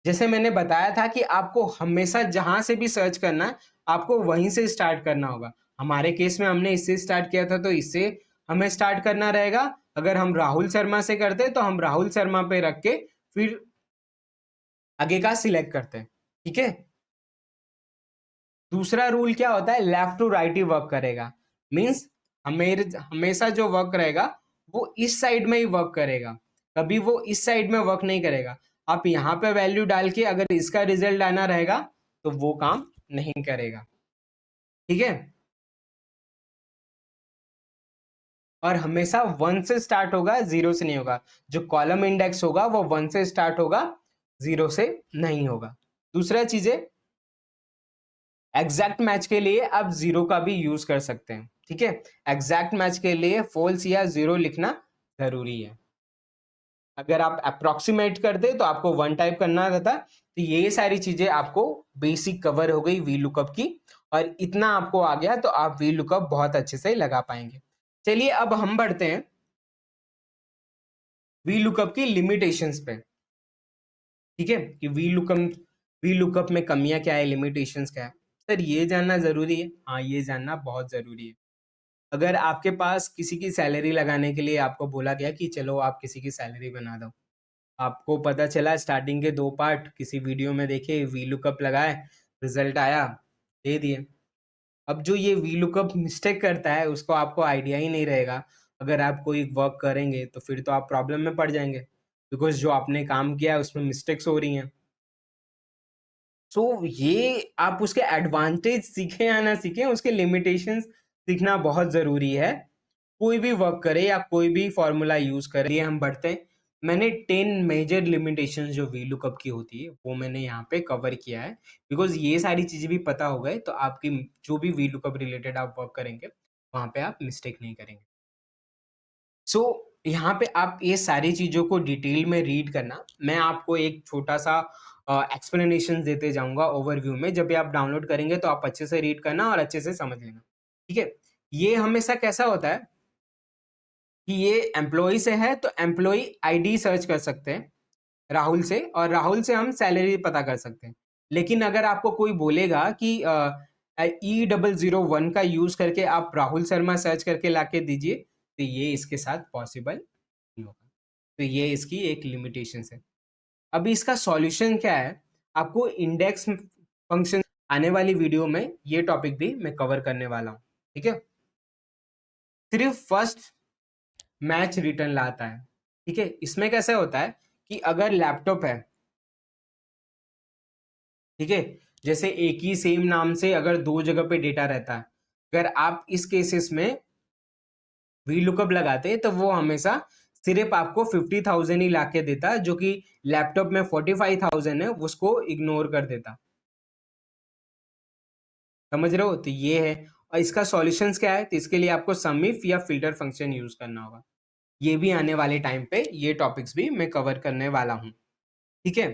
जैसे मैंने बताया था कि आपको हमेशा जहां से भी सर्च करना है, आपको वहीं से स्टार्ट करना होगा। हमारे केस में हमने इससे स्टार्ट किया था तो इससे हमें स्टार्ट करना रहेगा। अगर हम राहुल शर्मा से करते तो हम राहुल शर्मा पे रख के फिर आगे का सिलेक्ट करते हैं, ठीक है। दूसरा रूल क्या होता है, लेफ्ट टू राइट ही वर्क करेगा। मीन्स हमेशा जो वर्क रहेगा वो इस साइड में ही वर्क करेगा, कभी वो इस साइड में वर्क नहीं करेगा। आप यहाँ पे वैल्यू डाल के अगर इसका रिजल्ट आना रहेगा तो वो काम नहीं करेगा, ठीक है। और हमेशा 1 से स्टार्ट होगा, 0 से नहीं होगा। जो कॉलम इंडेक्स होगा वो 1 से स्टार्ट होगा, 0 से नहीं होगा। दूसरा चीज है, एग्जैक्ट मैच के लिए आप 0 का भी यूज कर सकते हैं, ठीक है। एग्जैक्ट मैच के लिए फॉल्स या 0 लिखना जरूरी है। अगर आप अप्रोक्सीमेट करते तो आपको 1 टाइप करना रहता। तो ये सारी चीजें आपको बेसिक कवर हो गई वी लुकअप की, और इतना आपको आ गया तो आप वी लुकअप बहुत अच्छे से लगा पाएंगे। चलिए अब हम बढ़ते हैं वी लुकअप की लिमिटेशंस पे, ठीक है। कि वी लुकअप में कमियां क्या है, लिमिटेशंस क्या है। सर ये जानना जरूरी है, हाँ ये जानना बहुत जरूरी है। अगर आपके पास किसी की सैलरी लगाने के लिए आपको बोला गया कि चलो आप किसी की सैलरी बना दो, आपको पता चला स्टार्टिंग के 2 पार्ट किसी वीडियो में देखे, वी लुकअप लगाए, रिजल्ट आया, दे दिए। अब जो ये वी लुकअप मिस्टेक करता है उसको आपको आइडिया ही नहीं रहेगा। अगर आप कोई वर्क करेंगे तो फिर तो आप प्रॉब्लम में पड़ जाएंगे, बिकॉज जो आपने काम किया है उसमें मिस्टेक्स हो रही हैं। सो ये आप उसके एडवांटेज सीखें या ना सीखें, उसके लिमिटेशंस सीखना बहुत ज़रूरी है। कोई भी वर्क करे या कोई भी फॉर्मूला यूज़ करे। ये हम बढ़ते हैं, मैंने 10 मेजर लिमिटेशंस जो वी लुकअप की होती है वो मैंने यहाँ पे कवर किया है। बिकॉज ये सारी चीज़ें भी पता हो गए तो आपकी जो भी वी लुकअप रिलेटेड आप वर्क करेंगे वहाँ पे आप मिस्टेक नहीं करेंगे। सो यहाँ पे आप ये सारी चीज़ों को डिटेल में रीड करना। मैं आपको एक छोटा सा एक्सप्लेनेशन देते जाऊंगा ओवरव्यू में। जब भी आप डाउनलोड करेंगे तो आप अच्छे से रीड करना और अच्छे से समझ लेना, ठीक है। ये हमेशा कैसा होता है कि ये एम्प्लॉय से है तो एम्प्लॉय आईडी सर्च कर सकते हैं, राहुल से, और राहुल से हम सैलरी पता कर सकते हैं। लेकिन अगर आपको कोई बोलेगा कि E001 का यूज करके आप राहुल शर्मा सर्च करके लाके दीजिए, तो ये इसके साथ पॉसिबल नहीं होगा। तो ये इसकी एक लिमिटेशन है। अभी इसका सॉल्यूशन क्या है, आपको इंडेक्स फंक्शन आने वाली वीडियो में ये टॉपिक भी मैं कवर करने वाला हूँ, ठीक है। सिर्फ फर्स्ट मैच रिटर्न लाता है, ठीक है। इसमें कैसे होता है कि अगर लैपटॉप है, ठीक है, जैसे एक ही सेम नाम से अगर दो जगह पे डेटा रहता है, अगर आप इस केसेस में वी लुकअप लगाते हैं तो वो हमेशा सिर्फ आपको 50,000 ही लाके देता, जो कि लैपटॉप में 45,000 है, उसको इग्नोर कर देता। समझ रहे हो? तो ये है। और इसका सॉल्यूशंस क्या है, तो इसके लिए आपको सम इफ या फिल्टर फंक्शन यूज करना होगा। ये भी आने वाले टाइम पे ये टॉपिक्स भी मैं कवर करने वाला हूँ, ठीक है।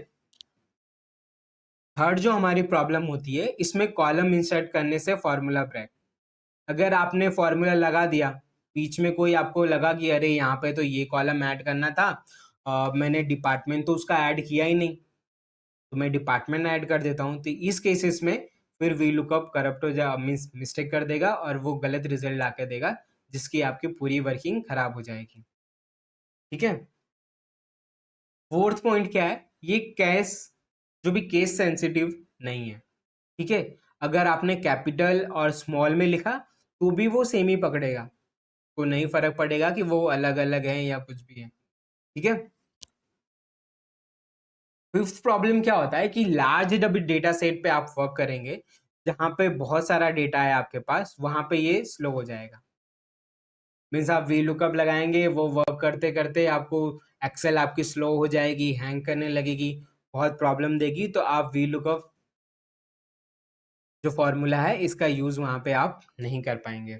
थर्ड जो हमारी प्रॉब्लम होती है, इसमें कॉलम इंसर्ट करने से फॉर्मूला ब्रेक। अगर आपने फॉर्मूला लगा दिया, बीच में कोई आपको लगा कि अरे यहाँ पे तो ये कॉलम ऐड करना था, मैंने डिपार्टमेंट तो उसका ऐड किया ही नहीं, तो मैं डिपार्टमेंट ऐड कर देता हूँ। तो इस केसेस में फिर वी लुकअप करप्ट हो जा, मीन्स मिस्टेक कर देगा और वो गलत रिजल्ट ला के देगा, जिसकी आपकी पूरी वर्किंग खराब हो जाएगी, ठीक है। फोर्थ पॉइंट क्या है, ये केस जो भी केस सेंसिटिव नहीं है, ठीक है। अगर आपने कैपिटल और स्मॉल में लिखा तो भी वो सेम ही पकड़ेगा, को नहीं फर्क पड़ेगा कि वो अलग अलग है या कुछ भी है, ठीक है। फिफ्थ प्रॉब्लम क्या होता है कि लार्ज डेटा सेट पे आप वर्क करेंगे, जहां पे बहुत सारा डेटा है आपके पास, वहां पे ये स्लो हो जाएगा। मीन्स आप वी लुकअप लगाएंगे, वो वर्क करते करते आपको एक्सेल आपकी स्लो हो जाएगी, हैंग करने लगेगी, बहुत प्रॉब्लम देगी, तो आप वी लुकअप जो फॉर्मूला है इसका यूज वहां पे आप नहीं कर पाएंगे।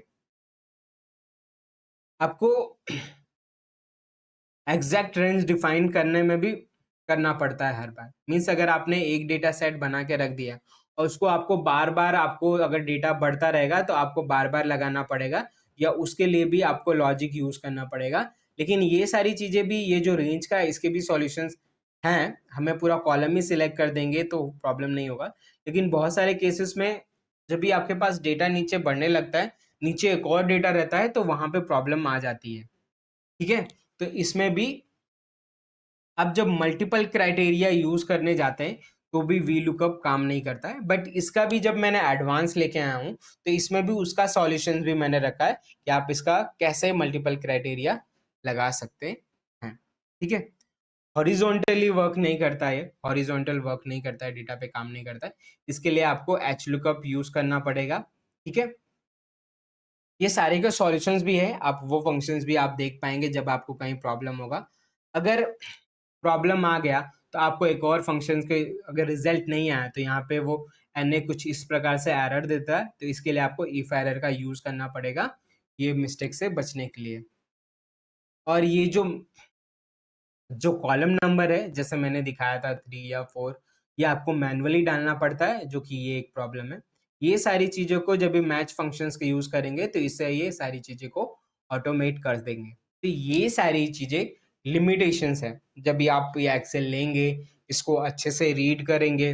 आपको एग्जैक्ट रेंज डिफाइन करने में भी करना पड़ता है हर बार। मीन्स अगर आपने एक डेटा सेट बना के रख दिया और उसको आपको बार बार, आपको अगर डेटा बढ़ता रहेगा तो आपको बार बार लगाना पड़ेगा, या उसके लिए भी आपको लॉजिक यूज करना पड़ेगा। लेकिन ये सारी चीजें भी, ये जो रेंज का है इसके भी सॉल्यूशंस हैं, हमें पूरा कॉलम ही सिलेक्ट कर देंगे तो प्रॉब्लम नहीं होगा। लेकिन बहुत सारे केसेस में जब भी आपके पास डेटा नीचे बढ़ने लगता है, नीचे एक और डेटा रहता है, तो वहां पे प्रॉब्लम आ जाती है, ठीक है। तो इसमें भी अब जब मल्टीपल क्राइटेरिया यूज करने जाते हैं तो भी वी लुकअप काम नहीं करता है। बट इसका भी जब मैंने एडवांस लेके आया हूँ, तो इसमें भी उसका सॉल्यूशन भी मैंने रखा है कि आप इसका कैसे मल्टीपल क्राइटेरिया लगा सकते हैं, ठीक है। हॉरिजॉन्टली वर्क नहीं करता है, हॉरिजॉन्टल वर्क नहीं करता है, डेटा पे काम नहीं करता है। इसके लिए आपको एच लुकअप यूज करना पड़ेगा, ठीक है। ये सारे के सॉल्यूशंस भी है, आप वो फंक्शंस भी आप देख पाएंगे जब आपको कहीं प्रॉब्लम होगा। अगर प्रॉब्लम आ गया तो आपको एक और फंक्शन के अगर रिजल्ट नहीं आया, तो यहाँ पे वो एन कुछ इस प्रकार से एरर देता है, तो इसके लिए आपको इफ एरर का यूज करना पड़ेगा ये मिस्टेक से बचने के लिए। और ये जो जो कॉलम नंबर है, जैसे मैंने दिखाया था 3 या 4, ये आपको मैनुअली डालना पड़ता है, जो कि ये एक प्रॉब्लम है। ये सारी चीज़ों को जब भी मैच फंक्शंस का यूज़ करेंगे तो इससे ये सारी चीज़ें को ऑटोमेट कर देंगे। तो ये सारी चीज़ें लिमिटेशंस है। जब भी आप ये एक्सेल लेंगे, इसको अच्छे से रीड करेंगे,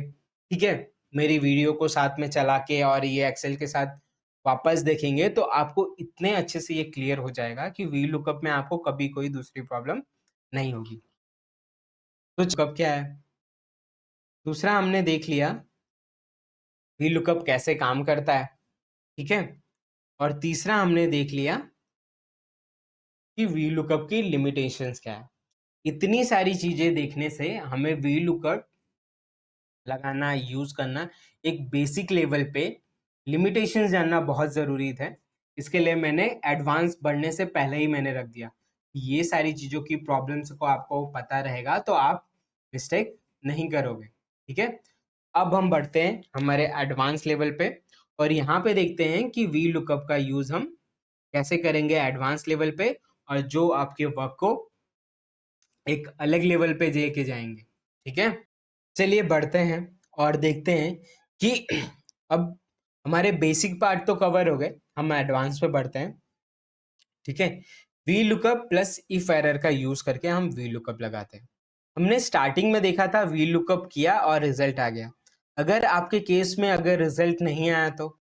ठीक है, मेरी वीडियो को साथ में चला के और ये एक्सेल के साथ वापस देखेंगे, तो आपको इतने अच्छे से ये क्लियर हो जाएगा कि वी लुकअप में आपको कभी कोई दूसरी प्रॉब्लम नहीं होगी। तो लुकअप क्या है? दूसरा हमने देख लिया वी लुकअप कैसे काम करता है, ठीक है। और तीसरा हमने देख लिया कि वी लुकअप की लिमिटेशंस क्या है। इतनी सारी चीजें देखने से हमें वी लुकअप लगाना, यूज करना, एक बेसिक लेवल पे लिमिटेशंस जानना बहुत जरूरी है। इसके लिए मैंने एडवांस बढ़ने से पहले ही मैंने रख दिया। ये सारी चीजों की प्रॉब्लम्स को आपको पता रहेगा तो आप मिस्टेक नहीं करोगे, ठीक है। अब हम बढ़ते हैं हमारे एडवांस लेवल पे, और यहाँ पे देखते हैं कि वी लुकअप का यूज हम कैसे करेंगे एडवांस लेवल पे, और जो आपके वर्क को एक अलग लेवल पे लेके जाएंगे, ठीक है। चलिए बढ़ते हैं और देखते हैं कि अब हमारे बेसिक पार्ट तो कवर हो गए, हम एडवांस पे बढ़ते हैं, ठीक है। V lookup plus if error का यूज करके हम वी लुकअप लगाते हैं। हमने स्टार्टिंग में देखा था वी लुकअप किया और रिजल्ट आ गया। अगर आपके केस में अगर रिजल्ट नहीं आया तो,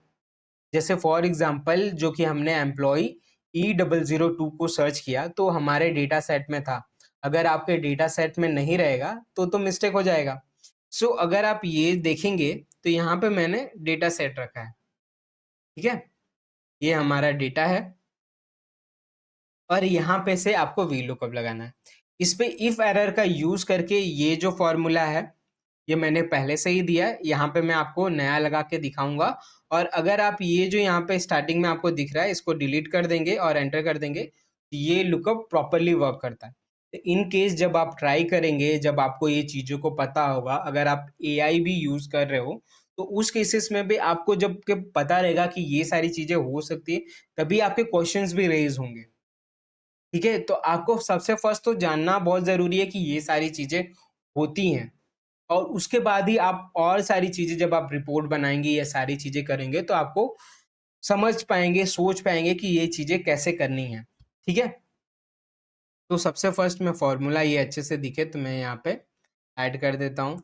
जैसे फॉर एग्जांपल जो कि हमने एम्प्लॉय E002 को सर्च किया तो हमारे डेटा सेट में था। अगर आपके डेटा सेट में नहीं रहेगा तो मिस्टेक हो जाएगा। सो अगर आप ये देखेंगे तो यहाँ पे मैंने डेटा सेट रखा है, ठीक है, ये हमारा डेटा है और यहाँ पे से आपको वी लुकअप लगाना है। इस पे इफ एरर का यूज करके ये जो फॉर्मूला है ये मैंने पहले से ही दिया है, यहाँ पे मैं आपको नया लगा के दिखाऊंगा। और अगर आप ये जो यहाँ पे स्टार्टिंग में आपको दिख रहा है इसको डिलीट कर देंगे और एंटर कर देंगे तो ये लुकअप प्रॉपरली वर्क करता है। तो इन केस जब आप ट्राई करेंगे, जब आपको ये चीज़ों को पता होगा, अगर आप एआई भी यूज कर रहे हो तो उस केसेस में भी आपको जब के पता रहेगा कि ये सारी चीज़ें हो सकती है, तभी आपके क्वेश्चंस भी रेज होंगे। ठीक है, तो आपको सबसे फर्स्ट तो जानना बहुत ज़रूरी है कि ये सारी चीज़ें होती हैं और उसके बाद ही आप और सारी चीज़ें जब आप रिपोर्ट बनाएँगे या सारी चीज़ें करेंगे तो आपको समझ पाएँगे, सोच पाएँगे कि ये चीज़ें कैसे करनी है। ठीक है? तो सबसे फर्स्ट मैं फ़ॉर्मूला ये अच्छे से दिखे तो मैं यहाँ पे ऐड कर देता हूँ।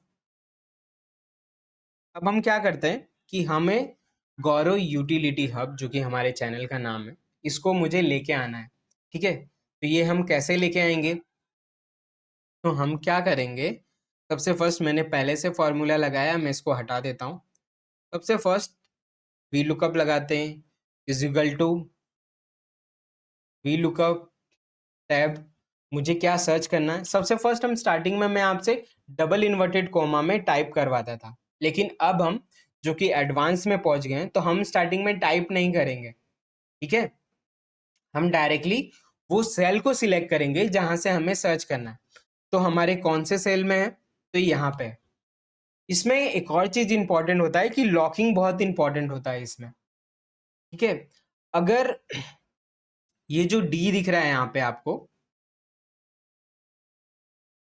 अब हम क्या करते हैं कि हमें गौरव यूटिलिटी हब जो कि हमारे चैनल का नाम है, इसको मुझे लेके आना है। ठीक है? तो ये हम कैसे लेके आएँगे? तो हम क्या करेंगे, सबसे फर्स्ट मैंने पहले से फ़ॉर्मूला लगाया, मैं इसको हटा देता हूँ। सबसे फर्स्ट वी लुकअप लगाते हैं, is equal to V lookup tab. मुझे क्या सर्च करना है, सबसे फर्स्ट हम स्टार्टिंग में मैं आपसे डबल इन्वर्टेड कोमा में टाइप करवाता था, लेकिन अब हम जो कि एडवांस में पहुंच गए हैं तो हम स्टार्टिंग में टाइप नहीं करेंगे। ठीक है, हम डायरेक्टली वो सेल को सिलेक्ट करेंगे जहां से हमें सर्च करना है। तो हमारे कौन से सेल में है, तो यहाँ पे है। इसमें एक और चीज इंपॉर्टेंट होता है कि लॉकिंग बहुत इंपॉर्टेंट होता है इसमें। ठीक है, अगर ये जो डी दिख रहा है यहाँ पे आपको,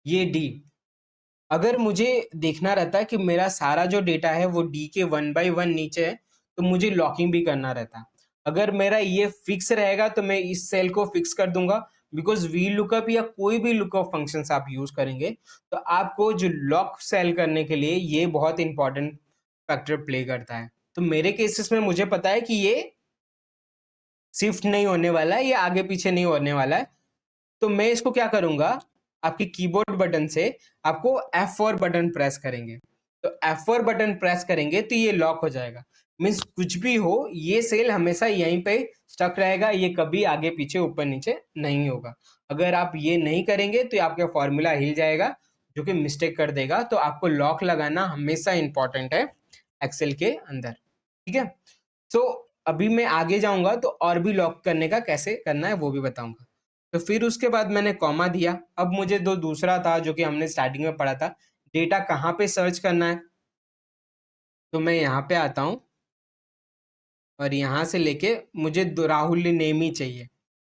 ये डी, अगर मुझे देखना रहता है कि मेरा सारा जो डेटा है वो डी के 1 by 1 नीचे है तो मुझे लॉकिंग भी करना रहता है। अगर मेरा ये फिक्स रहेगा तो मैं इस सेल को फिक्स कर दूंगा, बिकॉज वी लुकअप या कोई भी लुकअप फंक्शंस आप यूज करेंगे तो आपको जो लॉक सेल करने के लिए ये बहुत इंपॉर्टेंट फैक्टर प्ले करता है। तो मेरे केसेस में मुझे पता है कि ये शिफ्ट नहीं होने वाला है, ये आगे पीछे नहीं होने वाला है, तो मैं इसको क्या करूंगा, आपके कीबोर्ड बटन से आपको F4 बटन प्रेस करेंगे। तो F4 बटन प्रेस करेंगे तो ये लॉक हो जाएगा। मीन्स कुछ भी हो ये सेल हमेशा यहीं पे स्टक रहेगा, ये कभी आगे पीछे ऊपर नीचे नहीं होगा। अगर आप ये नहीं करेंगे तो आपका फॉर्मूला हिल जाएगा जो कि मिस्टेक कर देगा। तो आपको लॉक लगाना हमेशा इंपॉर्टेंट है एक्सेल के अंदर। ठीक है, सो अभी मैं आगे जाऊंगा तो और भी लॉक करने का कैसे करना है वो भी बताऊंगा। तो फिर उसके बाद मैंने कॉमा दिया। अब मुझे दूसरा था जो कि हमने स्टार्टिंग में पढ़ा था, डेटा कहाँ पे सर्च करना है। तो मैं यहाँ पे आता हूँ और यहाँ से लेके मुझे राहुल नेम ही चाहिए।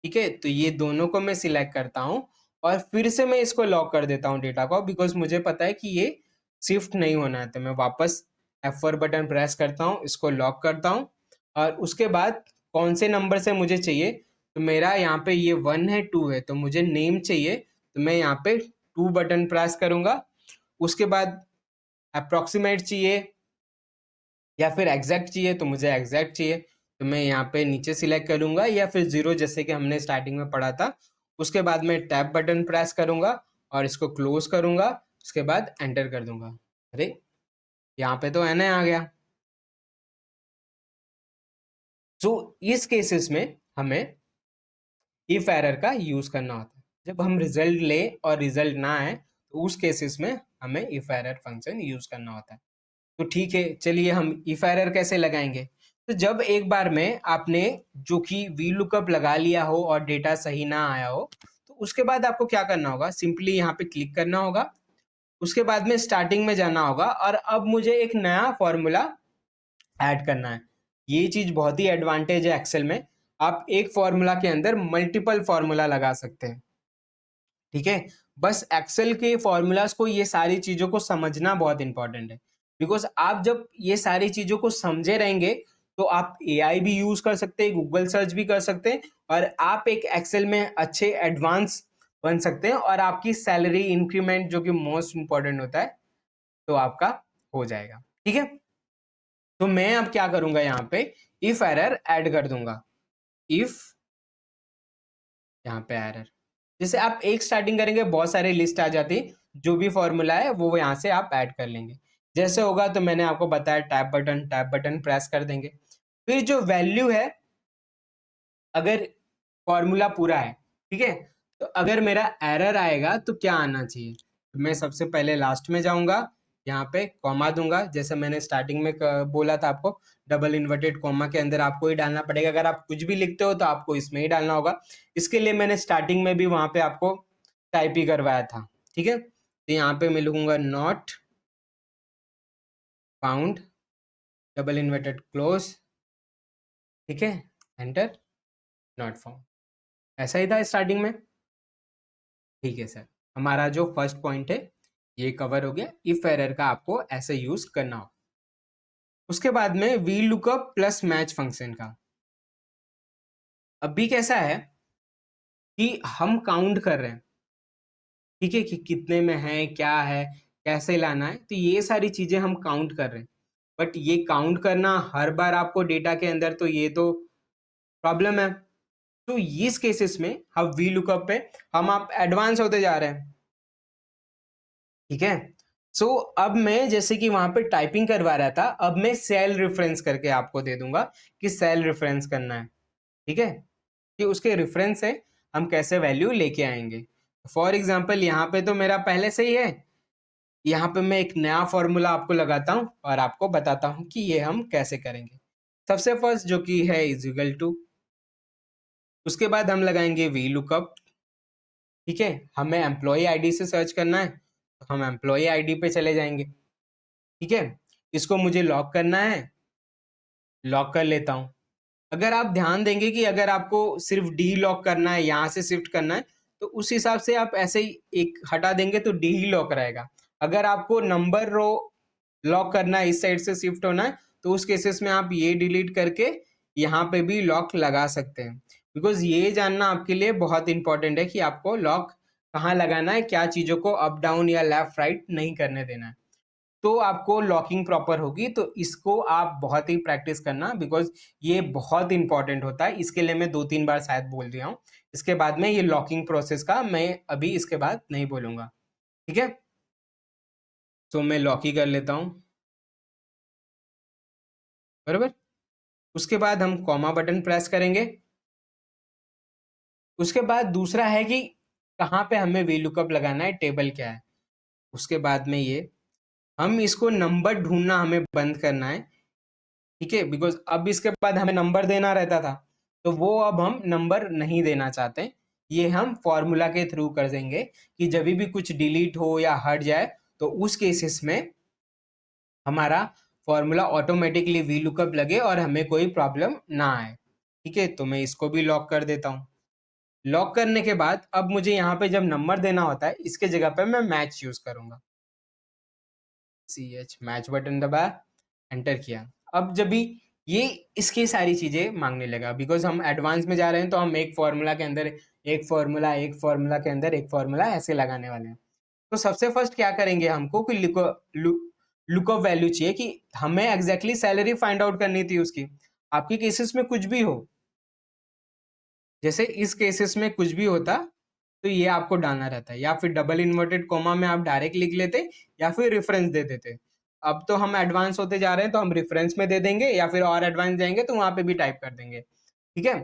ठीक है, तो ये दोनों को मैं सिलेक्ट करता हूँ और फिर से मैं इसको लॉक कर देता हूँ डेटा को, बिकॉज मुझे पता है कि ये शिफ्ट नहीं होना है। तो मैं वापस F4 बटन प्रेस करता हूँ, इसको लॉक करता हूँ और उसके बाद कौन से नंबर से मुझे चाहिए, तो मेरा यहाँ पे ये 1 है 2 है तो मुझे नेम चाहिए, तो मैं यहाँ पे 2 बटन प्रेस करूँगा। उसके बाद अप्रोक्सीमेट चाहिए या फिर एग्जैक्ट चाहिए, तो मुझे एग्जैक्ट चाहिए तो मैं यहाँ पे नीचे सिलेक्ट करूंगा, या फिर 0 जैसे कि हमने स्टार्टिंग में पढ़ा था। उसके बाद मैं टैब बटन प्रेस करूंगा और इसको क्लोज करूंगा, उसके बाद एंटर कर दूंगा। अरे यहाँ पे तो एन आ गया। तो इस केसेस में हमें इफ एरर का यूज करना होता है। जब हम रिजल्ट ले और रिजल्ट ना आए तो उस केसेस में हमें इफ एरर फंक्शन यूज करना होता है। तो ठीक है, चलिए हम इफ एरर कैसे लगाएंगे। तो जब एक बार में आपने जो कि वी लुकअप लगा लिया हो और डेटा सही ना आया हो तो उसके बाद आपको क्या करना होगा, सिंपली यहाँ पे क्लिक करना होगा। उसके बाद में स्टार्टिंग में जाना होगा और अब मुझे एक नया फॉर्मूला ऐड करना है। ये चीज बहुत ही एडवांटेज है एक्सेल में, आप एक फॉर्मूला के अंदर मल्टीपल फॉर्मूला लगा सकते हैं। ठीक है, बस एक्सेल के फॉर्मूलाज को, ये सारी चीजों को समझना बहुत इंपॉर्टेंट है, बिकॉज आप जब ये सारी चीजों को समझे रहेंगे तो आप एआई भी यूज कर सकते हैं, गूगल सर्च भी कर सकते हैं और आप एक एक्सेल में अच्छे एडवांस बन सकते हैं और आपकी सैलरी इंक्रीमेंट जो कि मोस्ट इंपॉर्टेंट होता है तो आपका हो जाएगा। ठीक है, तो मैं अब क्या करूंगा, यहाँ पे इफ एरर ऐड कर दूंगा। इफ, यहाँ पे एरर, जैसे आप एक स्टार्टिंग करेंगे बहुत सारे लिस्ट आ जाती, जो भी फॉर्मूला है वो यहाँ से आप ऐड कर लेंगे। जैसे होगा तो मैंने आपको बताया टैप बटन प्रेस कर देंगे। फिर जो वैल्यू है, अगर फॉर्मूला पूरा है, ठीक है, तो अगर मेरा एरर आएगा तो क्या आना चाहिए, तो मैं सबसे पहले लास्ट में जाऊंगा, यहाँ पे कॉमा दूंगा, जैसे मैंने स्टार्टिंग में बोला था आपको, डबल इन्वर्टेड कॉमा के अंदर आपको ही डालना पड़ेगा। अगर आप कुछ भी लिखते हो तो आपको इसमें ही डालना होगा। इसके लिए मैंने स्टार्टिंग में भी वहां पे आपको टाइप ही करवाया था। ठीक है, तो यहाँ पे मैं लिखूंगा not found double inverted close, ठीक है, एंटर, नॉट फाउंड, ऐसा ही था स्टार्टिंग में। ठीक है सर, हमारा जो फर्स्ट पॉइंट है ये कवर हो गया, इफ एरर का आपको ऐसे यूज करना हो। उसके बाद में V lookup plus match function का। अभी कैसा है कि हम काउंट कर रहे हैं, ठीक है, कि कितने में है, क्या है, कैसे लाना है, तो ये सारी चीजें हम काउंट कर रहे हैं। बट ये काउंट करना हर बार आपको डेटा के अंदर, तो ये तो प्रॉब्लम है। तो इस केसेस में हम वी लुकअप पे हम आप एडवांस होते जा रहे हैं। ठीक है, सो अब मैं जैसे कि वहां पे टाइपिंग करवा रहा था, अब मैं सेल रेफरेंस करके आपको दे दूंगा कि सेल रेफरेंस करना है। ठीक है, कि उसके रेफरेंस से हम कैसे वैल्यू लेके आएंगे। फॉर एग्जाम्पल यहाँ पे तो मेरा पहले से ही है, यहाँ पे मैं एक नया फॉर्मूला आपको लगाता हूँ और आपको बताता हूँ कि ये हम कैसे करेंगे। सबसे फर्स्ट जो कि है इज इक्वल टू, उसके बाद हम लगाएंगे वी लुकअप। ठीक है, हमें एम्प्लॉय आईडी से सर्च करना है, तो हम एम्प्लॉय आईडी पे चले जाएंगे। ठीक है, इसको मुझे लॉक करना है, लॉक कर लेता हूं। अगर आप ध्यान देंगे कि अगर आपको सिर्फ डी लॉक करना है, यहां से शिफ्ट करना है, तो उस हिसाब से आप ऐसे ही एक हटा देंगे तो डी ही लॉक रहेगा। अगर आपको नंबर रो लॉक करना है, इस साइड से शिफ्ट होना है, तो उस केसेस में आप ये डिलीट करके यहाँ पे भी लॉक लगा सकते हैं। बिकॉज ये जानना आपके लिए बहुत इंपॉर्टेंट है कि आपको लॉक कहाँ लगाना है, क्या चीजों को अप डाउन या लेफ्ट राइट नहीं करने देना है, तो आपको लॉकिंग प्रॉपर होगी। तो इसको आप बहुत ही प्रैक्टिस करना, बिकॉज ये बहुत इंपॉर्टेंट होता है। इसके लिए मैं 2-3 बार शायद बोल दिया हूँ। इसके बाद में ये लॉकिंग प्रोसेस का मैं अभी इसके बाद नहीं बोलूंगा। ठीक है, तो मैं लॉक ही कर लेता हूँ, बराबर। उसके बाद हम कॉमा बटन प्रेस करेंगे। उसके बाद दूसरा है कि कहाँ पे हमें वी लुकअप लगाना है, टेबल क्या है। उसके बाद में ये हम इसको नंबर ढूंढना हमें बंद करना है। ठीक है, बिकॉज अब इसके बाद हमें नंबर देना रहता था, तो वो अब हम नंबर नहीं देना चाहते। ये हम फॉर्मूला के थ्रू कर देंगे कि जब भी कुछ डिलीट हो या हट जाए, तो उस केसेस में हमारा फॉर्मूला ऑटोमेटिकली वी लुकअप लगे और हमें कोई प्रॉब्लम ना आए। ठीक है, तो मैं इसको भी लॉक कर देता हूँ। लॉक करने के बाद अब मुझे यहाँ पे जब नंबर देना होता है, इसके जगह पे मैं मैच यूज करूंगा। CH मैच बटन दबाया, एंटर किया। अब जब भी ये इसकी सारी चीजें मांगने लगा, बिकॉज हम एडवांस में जा रहे हैं, तो हम एक फॉर्मूला के अंदर एक फॉर्मूला, एक फॉर्मूला के अंदर एक फॉर्मूला ऐसे लगाने वाले हैं। तो सबसे फर्स्ट क्या करेंगे, हमको कि लुकअप वैल्यू चाहिए कि हमें एग्जैक्टली सैलरी फाइंड आउट करनी थी उसकी। आपके केसेस में कुछ भी हो, जैसे इस केसेस में कुछ भी होता, तो ये आपको डालना रहता है, या फिर डबल इन्वर्टेड कोमा में आप डायरेक्ट लिख लेते, या फिर रेफरेंस दे देते। अब तो हम एडवांस होते जा रहे हैं, तो हम रेफरेंस में दे देंगे, या फिर और एडवांस जाएंगे तो वहां पे भी टाइप कर देंगे। ठीक है,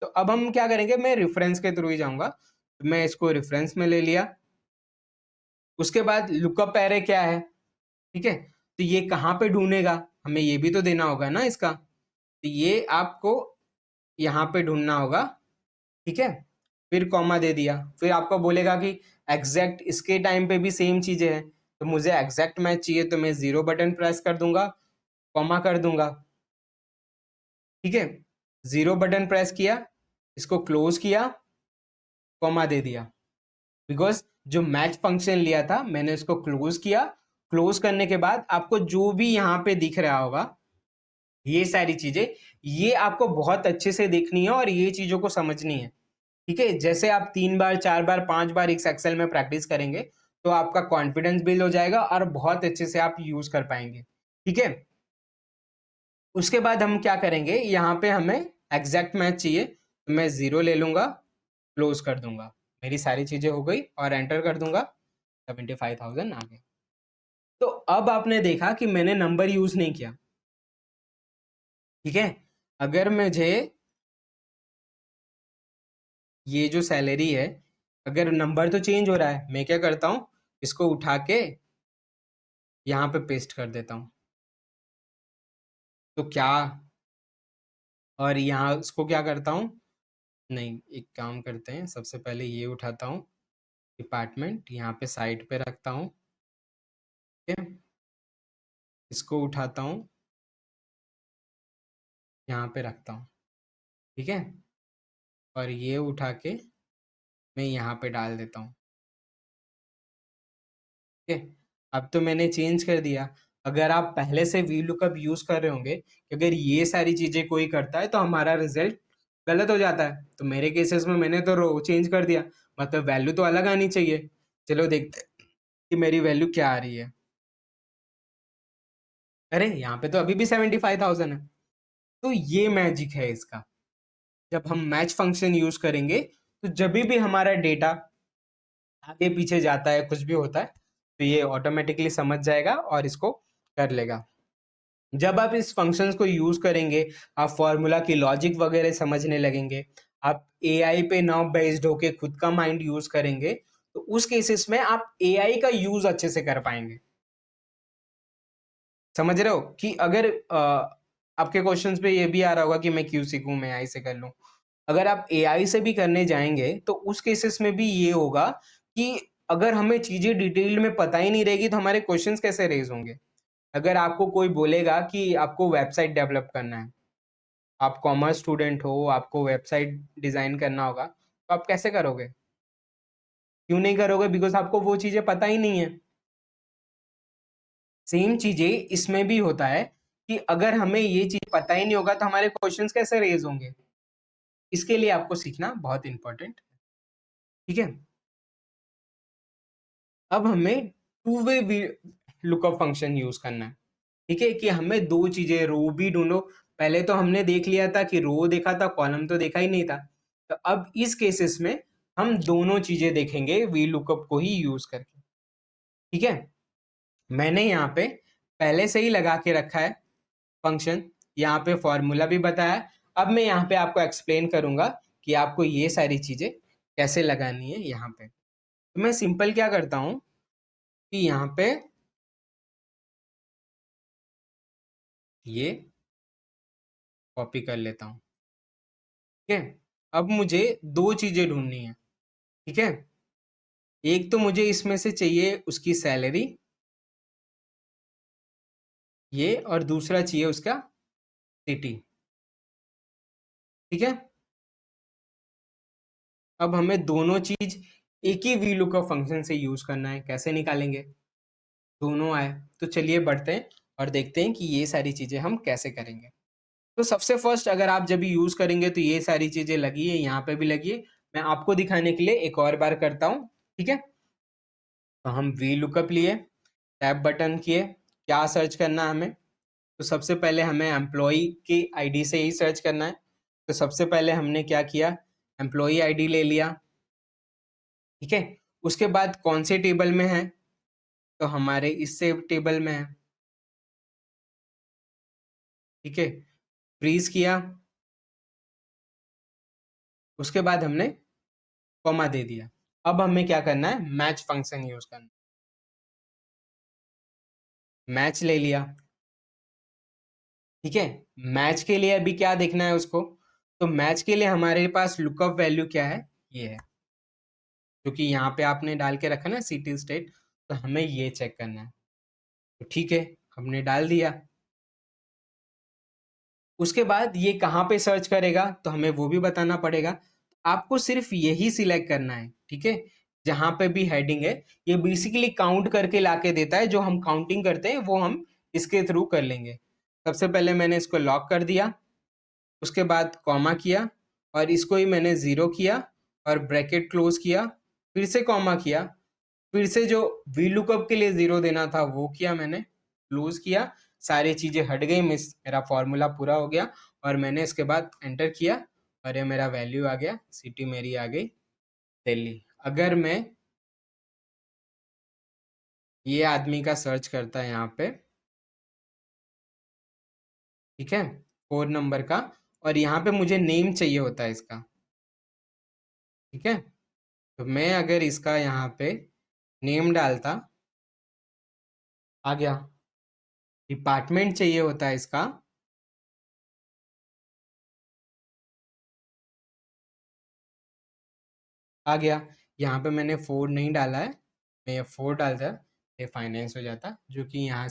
तो अब हम क्या करेंगे, मैं रेफरेंस के थ्रू ही जाऊंगा, तो मैं इसको रेफरेंस में ले लिया। उसके बाद लुकअप एरे क्या है, ठीक है, तो ये कहाँ पे ढूंढेगा, हमें ये भी तो देना होगा ना इसका, तो ये आपको यहाँ पे ढूंढना होगा। ठीक है, फिर कॉमा दे दिया, फिर आपको बोलेगा कि एग्जैक्ट इसके टाइम पे भी सेम चीजें हैं, तो मुझे एग्जैक्ट मैच चाहिए, तो मैं 0 बटन प्रेस कर दूंगा, कॉमा कर दूंगा। ठीक है, 0 बटन प्रेस किया, इसको क्लोज किया, कॉमा दे दिया, बिकॉज जो मैच फंक्शन लिया था मैंने इसको क्लोज किया। क्लोज करने के बाद आपको जो भी यहाँ पे दिख रहा होगा, ये सारी चीजें, ये आपको बहुत अच्छे से देखनी है और ये चीजों को समझनी है। ठीक है, जैसे आप 3 बार 4 बार 5 बार इस एक्सेल में प्रैक्टिस करेंगे तो आपका कॉन्फिडेंस बिल्ड हो जाएगा और बहुत अच्छे से आप यूज कर पाएंगे। ठीक है, उसके बाद हम क्या करेंगे, यहाँ पे हमें एग्जैक्ट मैच चाहिए तो मैं 0 ले लूंगा, क्लोज कर दूंगा, मेरी सारी चीजें हो गई और एंटर कर दूंगा, 75,000 आ गए। तो अब आपने देखा कि मैंने नंबर यूज नहीं किया। ठीक है, अगर मुझे ये जो सैलरी है, अगर नंबर तो चेंज हो रहा है, मैं क्या करता हूँ, इसको उठा के यहाँ पे पेस्ट कर देता हूँ। तो क्या, और यहाँ इसको क्या करता हूँ, नहीं एक काम करते हैं, सबसे पहले ये उठाता हूँ, डिपार्टमेंट यहाँ पे साइड पे रखता हूँ। ठीक है, इसको उठाता हूँ, यहाँ पे रखता हूँ। ठीक है, और ये उठा के मैं यहाँ पे डाल देता हूँ। ठीक है, अब तो मैंने चेंज कर दिया। अगर आप पहले से वी लुकअप यूज कर रहे होंगे कि अगर ये सारी चीजें कोई करता है तो हमारा रिजल्ट गलत हो जाता है, तो मेरे केसेस में मैंने तो रो चेंज कर दिया, मतलब वैल्यू तो अलग आनी चाहिए। चलो देखते हैं कि मेरी वैल्यू क्या आ रही है। अरे यहाँ पे तो अभी भी 75,000 है। तो ये मैजिक है इसका, जब हम मैच फंक्शन यूज करेंगे तो जब भी हमारा डेटा आगे पीछे जाता है, कुछ भी होता है, तो ये ऑटोमेटिकली समझ जाएगा और इसको कर लेगा। जब आप इस फंक्शंस को यूज करेंगे, आप फॉर्मूला की लॉजिक वगैरह समझने लगेंगे, आप एआई पे नाउ बेस्ड होके खुद का माइंड यूज करेंगे, तो उस केसेस में आप एआई का यूज अच्छे से कर पाएंगे। समझ रहे हो कि अगर आपके क्वेश्चंस पे ये भी आ रहा होगा कि मैं क्यों सीखूं, मैं एआई से कर लूं। अगर आप एआई से भी करने जाएंगे तो उस केसेस में भी ये होगा कि अगर हमें चीजें डिटेल में पता ही नहीं रहेगी तो हमारे क्वेश्चंस कैसे रेज होंगे। अगर आपको कोई बोलेगा कि आपको वेबसाइट डेवलप करना है, आप कॉमर्स स्टूडेंट हो, आपको वेबसाइट डिजाइन करना होगा, तो आप कैसे करोगे? क्यों नहीं करोगे? बिकॉज आपको वो चीजें पता ही नहीं है। सेम चीजें इसमें भी होता है कि अगर हमें ये चीज पता ही नहीं होगा तो हमारे क्वेश्चंस कैसे रेज होंगे। इसके लिए आपको सीखना बहुत इंपॉर्टेंट। ठीक है, अब हमें two way lookup function use करना है। ठीक है, कि हमें दो चीजें, रो भी ढूंढो। पहले तो हमने देख लिया था कि रो देखा था, कॉलम तो देखा ही नहीं था। तो अब इस केसेस में हम दोनों चीजें देखेंगे वी लुकअप को ही यूज करके। ठीक है, मैंने यहाँ पे पहले से ही लगा के रखा है फंक्शन, यहाँ पे फॉर्मूला भी बताया। अब मैं यहाँ पे आपको एक्सप्लेन करूंगा कि आपको ये सारी चीजें कैसे लगानी है यहाँ पे। तो मैं सिंपल क्या करता हूँ कि यहाँ पे ये कॉपी कर लेता हूँ। ठीक है, अब मुझे दो चीजें ढूंढनी है। ठीक है, एक तो मुझे इसमें से चाहिए उसकी सैलरी, ये, और दूसरा चाहिए उसका सिटी। ठीक है, अब हमें दोनों चीज एक ही वी लुकअप फंक्शन से यूज करना है। कैसे निकालेंगे? दोनों आए तो चलिए बढ़ते हैं और देखते हैं कि ये सारी चीजें हम कैसे करेंगे। तो सबसे फर्स्ट, अगर आप जब भी यूज करेंगे तो ये सारी चीजें लगी है, यहाँ पे भी लगी है। मैं आपको दिखाने के लिए एक और बार करता हूँ। ठीक है, तो हम वी लुकअप लिए, टैब बटन किए, क्या सर्च करना है हमें? तो सबसे पहले हमें एम्प्लॉय की आईडी से ही सर्च करना है। तो सबसे पहले हमने क्या किया, एम्प्लॉय आईडी ले लिया। ठीक है, उसके बाद कौन से टेबल में है, तो हमारे इससे टेबल में है। ठीक है, फ्रीज किया, उसके बाद हमने कॉमा दे दिया। अब हमें क्या करना है, मैच फंक्शन यूज करना। मैच ले लिया। ठीक है, मैच के लिए अभी क्या देखना है उसको, तो मैच के लिए हमारे पास लुकअप वैल्यू क्या है, ये है, क्योंकि यहाँ पे आपने डाल के रखा ना सिटी स्टेट, तो हमें ये चेक करना है। तो ठीक है, हमने डाल दिया। उसके बाद ये कहाँ पे सर्च करेगा तो हमें वो भी बताना पड़ेगा। आपको सिर्फ यही सिलेक्ट करना है। ठीक है, जहां पे भी हेडिंग है, ये बेसिकली काउंट करके लाके देता है, जो हम काउंटिंग करते हैं वो हम इसके थ्रू कर लेंगे। सबसे पहले मैंने इसको लॉक कर दिया, उसके बाद कॉमा किया और इसको ही मैंने 0 किया और ब्रैकेट क्लोज किया, फिर से कॉमा किया, फिर से जो वी लुकअप के लिए 0 देना था वो किया मैंने, क्लोज किया, सारी चीजें हट गई, मेरा फॉर्मूला पूरा हो गया और मैंने इसके बाद एंटर किया और ये मेरा वैल्यू आ गया, सिटी मेरी आ गई दिल्ली। अगर मैं ये आदमी का सर्च करता है यहाँ पे, ठीक है, 4 नंबर का, और यहाँ पे मुझे नेम चाहिए होता है इसका, ठीक है, तो मैं अगर इसका यहाँ पे नेम डालता, आ गया। डिपार्टमेंट चाहिए होता है इसका, आ गया। यहाँ पे मैंने 4 नहीं डाला है, मैं ये 4 डालता, ये फाइनेंस हो जाता, जो कि यहाँ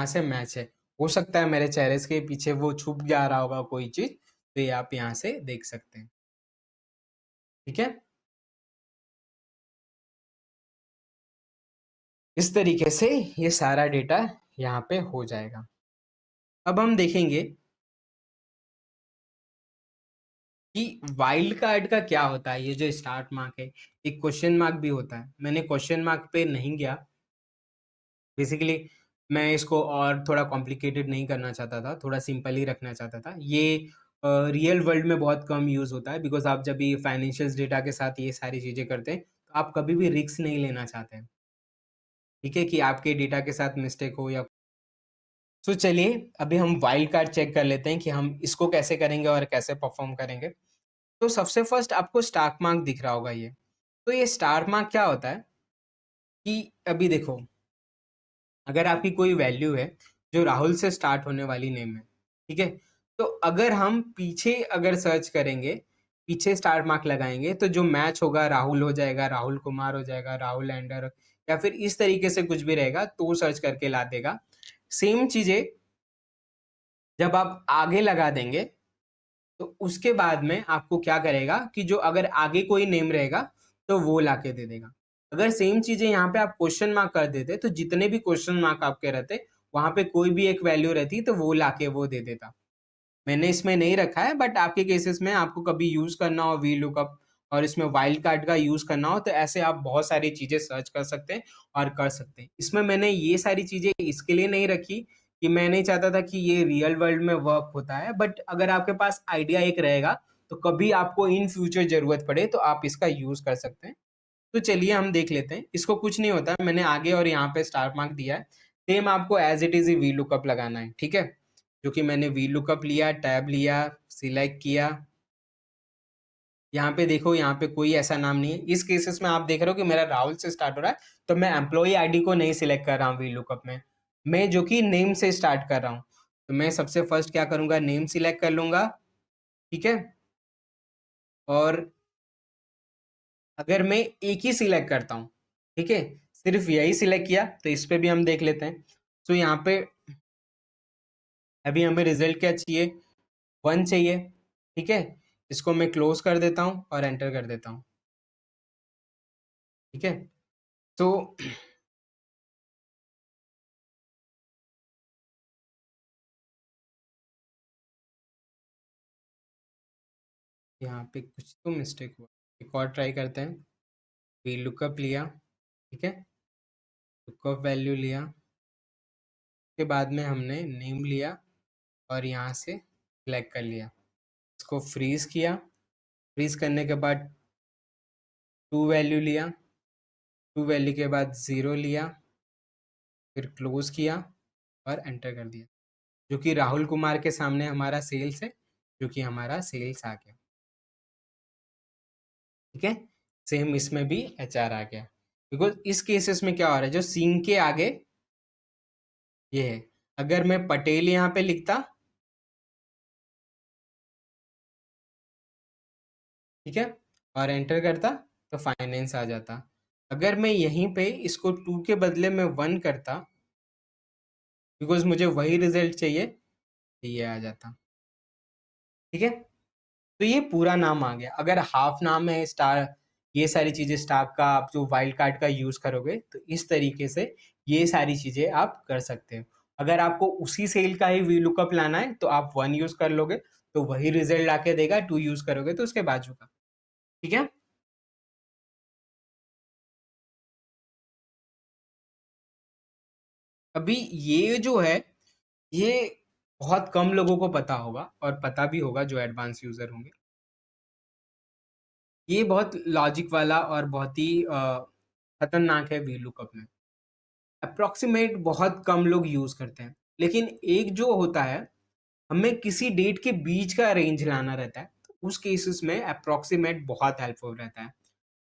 से मैच है। हो सकता है मेरे चेहरे के पीछे वो छुप जा रहा होगा कोई चीज, तो ये आप यहाँ से देख सकते हैं, ठीक है। इस तरीके से ये सारा डेटा यहाँ पे हो जाएगा। अब हम देखेंगे कि वाइल्ड कार्ड का क्या होता है। ये जो स्टार्ट मार्क है, एक क्वेश्चन मार्क भी होता है, मैंने क्वेश्चन मार्क पे नहीं गया, बेसिकली मैं इसको और थोड़ा कॉम्प्लिकेटेड नहीं करना चाहता था, थोड़ा सिंपल ही रखना चाहता था। ये रियल वर्ल्ड में बहुत कम यूज़ होता है, बिकॉज आप जब भी फाइनेंशियल डेटा के साथ ये सारी चीज़ें करते हैं तो आप कभी भी रिस्क नहीं लेना चाहते हैं, ठीक है, कि आपके डेटा के साथ मिस्टेक हो या। तो चलिए अभी हम वाइल्ड कार्ड चेक कर लेते हैं कि हम इसको कैसे करेंगे और कैसे परफॉर्म करेंगे। तो सबसे फर्स्ट आपको स्टार मार्क दिख रहा होगा ये, तो ये स्टार मार्क क्या होता है कि अभी देखो, अगर आपकी कोई वैल्यू है जो राहुल से स्टार्ट होने वाली नेम है, ठीक है, तो अगर हम पीछे अगर सर्च करेंगे, पीछे स्टार मार्क लगाएंगे, तो जो मैच होगा राहुल हो जाएगा, राहुल कुमार हो जाएगा, राहुल एंडर, या फिर इस तरीके से कुछ भी रहेगा तो सर्च करके ला देगा। सेम चीजें जब आप आगे लगा देंगे तो उसके बाद में आपको क्या करेगा कि जो अगर आगे कोई नेम रहेगा तो वो लाके दे देगा। अगर सेम चीजें यहाँ पे आप क्वेश्चन मार्क कर देते तो जितने भी क्वेश्चन मार्क आपके रहते वहां पे कोई भी एक वैल्यू रहती तो वो लाके वो दे देता। मैंने इसमें नहीं रखा है, बट आपके केसेस में आपको कभी यूज करना हो वी लुकअप और इसमें वाइल्ड कार्ड का यूज करना हो तो ऐसे आप बहुत सारी चीजें सर्च कर सकते हैं और कर सकते हैं। इसमें मैंने ये सारी चीजें इसके लिए नहीं रखी कि मैं नहीं चाहता था कि ये रियल वर्ल्ड में वर्क होता है, बट अगर आपके पास आइडिया एक रहेगा तो कभी आपको इन फ्यूचर जरूरत पड़े तो आप इसका यूज कर सकते हैं। तो चलिए हम देख लेते हैं, इसको कुछ नहीं होता है, मैंने आगे और यहाँ पे स्टार मार्क दिया है, सेम आपको एज इट इज ही वी लुकअप लगाना है, ठीक है, जो कि मैंने वी लुकअप लिया, टैब लिया, सिलेक्ट किया। यहाँ पे देखो, यहाँ पे कोई ऐसा नाम नहीं है, इस केसेस में आप देख रहे हो कि मेरा राहुल से स्टार्ट हो रहा है, तो मैं एम्प्लॉय आईडी को नहीं सिलेक्ट कर रहा हूँ वी लुकअप में, मैं जो कि नेम से स्टार्ट कर रहा हूँ। तो मैं सबसे फर्स्ट क्या करूंगा, नेम सिलेक्ट कर लूंगा, ठीक है, और अगर मैं एक ही सिलेक्ट करता हूँ, ठीक है, सिर्फ यही सिलेक्ट किया, तो इस पे भी हम देख लेते हैं। तो यहाँ पे अभी हमें रिजल्ट क्या चाहिए, 1 चाहिए, ठीक है, इसको मैं क्लोज कर देता हूँ और एंटर कर देता हूँ, ठीक है। तो यहाँ पे कुछ तो मिस्टेक हुआ, एक और ट्राई करते हैं। वी लुकअप लिया, ठीक है, लुकअप वैल्यू लिया, उसके बाद में हमने नेम लिया और यहाँ से सिलेक्ट कर लिया, इसको फ्रीज किया, फ्रीज करने के बाद टू वैल्यू लिया, टू वैल्यू के बाद 0 लिया, फिर क्लोज किया और एंटर कर दिया, जो कि राहुल कुमार के सामने हमारा सेल्स है, जो कि हमारा सेल्स आ गया, ठीक है। सेम इसमें भी HR आ गया, बिकॉज इस केसेस में क्या हो रहा है, जो सिंह के आगे ये है, अगर मैं पटेल यहाँ पे लिखता, ठीक है, और एंटर करता तो फाइनेंस आ जाता। अगर मैं यहीं पे इसको 2 के बदले में 1 करता, बिकॉज मुझे वही रिजल्ट चाहिए, तो ये आ जाता, ठीक है। तो ये पूरा नाम आ गया। अगर हाफ नाम है स्टार, ये सारी चीजें स्टार का आप जो वाइल्ड कार्ड का यूज करोगे तो इस तरीके से ये सारी चीजें आप कर सकते हो। अगर आपको उसी सेल का ही वी लुकअप लाना है तो आप 1 यूज कर लोगे, तो वही रिजल्ट आके देगा। 2 यूज करोगे तो उसके बाजू का। ठीक है। अभी ये जो है, ये बहुत कम लोगों को पता होगा, और पता भी होगा जो एडवांस यूजर होंगे। ये बहुत लॉजिक वाला और बहुत ही खतरनाक है वी लुकअप में। अप्रोक्सीमेट बहुत कम लोग यूज करते हैं, लेकिन एक जो होता है, हमें किसी डेट के बीच का रेंज लाना रहता है, तो उस केसेस में अप्रोक्सीमेट बहुत हेल्पफुल रहता है।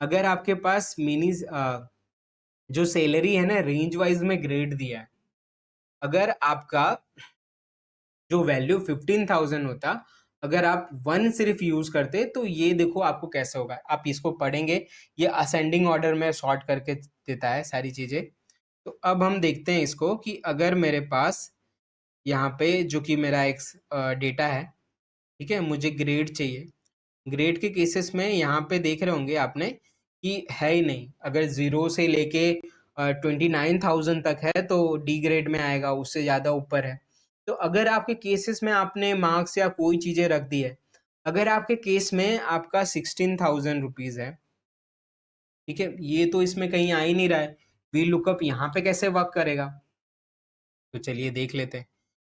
अगर आपके पास मिनी जो सैलरी है ना, रेंज वाइज में ग्रेड दिया है, अगर आपका जो वैल्यू 15,000 होता, अगर आप 1 सिर्फ यूज करते, तो ये देखो आपको कैसे होगा। आप इसको पढ़ेंगे, ये असेंडिंग ऑर्डर में सॉर्ट करके देता है सारी चीजें। तो अब हम देखते हैं इसको, कि अगर मेरे पास यहाँ पे जो कि मेरा एक डेटा है, ठीक है, मुझे ग्रेड चाहिए। ग्रेड के केसेस में यहाँ पे देख रहे होंगे आपने कि है ही नहीं। अगर 0 से लेके 29,000 तक है तो डी ग्रेड में आएगा, उससे ज़्यादा ऊपर है। तो अगर आपके केसेस में आपने मार्क्स या कोई चीज़ें रख दी है, अगर आपके केस में आपका 16,000 रुपीज़ है, ठीक है, ये तो इसमें कहीं आ ही नहीं रहा है, वी लुकअप यहाँ पे कैसे वर्क करेगा? तो चलिए देख लेते हैं।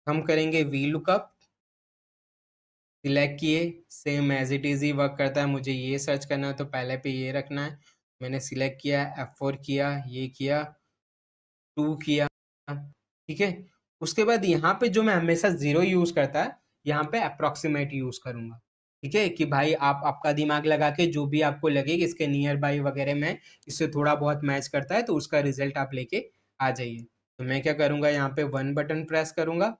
हम करेंगे वी लुकअप, सिलेक्ट किए, सेम एज इट इज़ ही वर्क करता है। मुझे ये सर्च करना है तो पहले पे ये रखना है। मैंने सिलेक्ट किया, F4 किया, ये किया, 2 किया, ठीक है। उसके बाद यहाँ पे जो मैं हमेशा 0 यूज़ करता है, यहाँ पे अप्रॉक्सीमेट यूज़ करूँगा। ठीक है, कि भाई आप आपका दिमाग लगा के जो भी आपको लगे कि इसके नियर बाई वगैरह में इससे थोड़ा बहुत मैच करता है, तो उसका रिजल्ट आप लेके आ जाइए। तो मैं क्या करूँगा, यहाँ पे 1 बटन प्रेस करूँगा,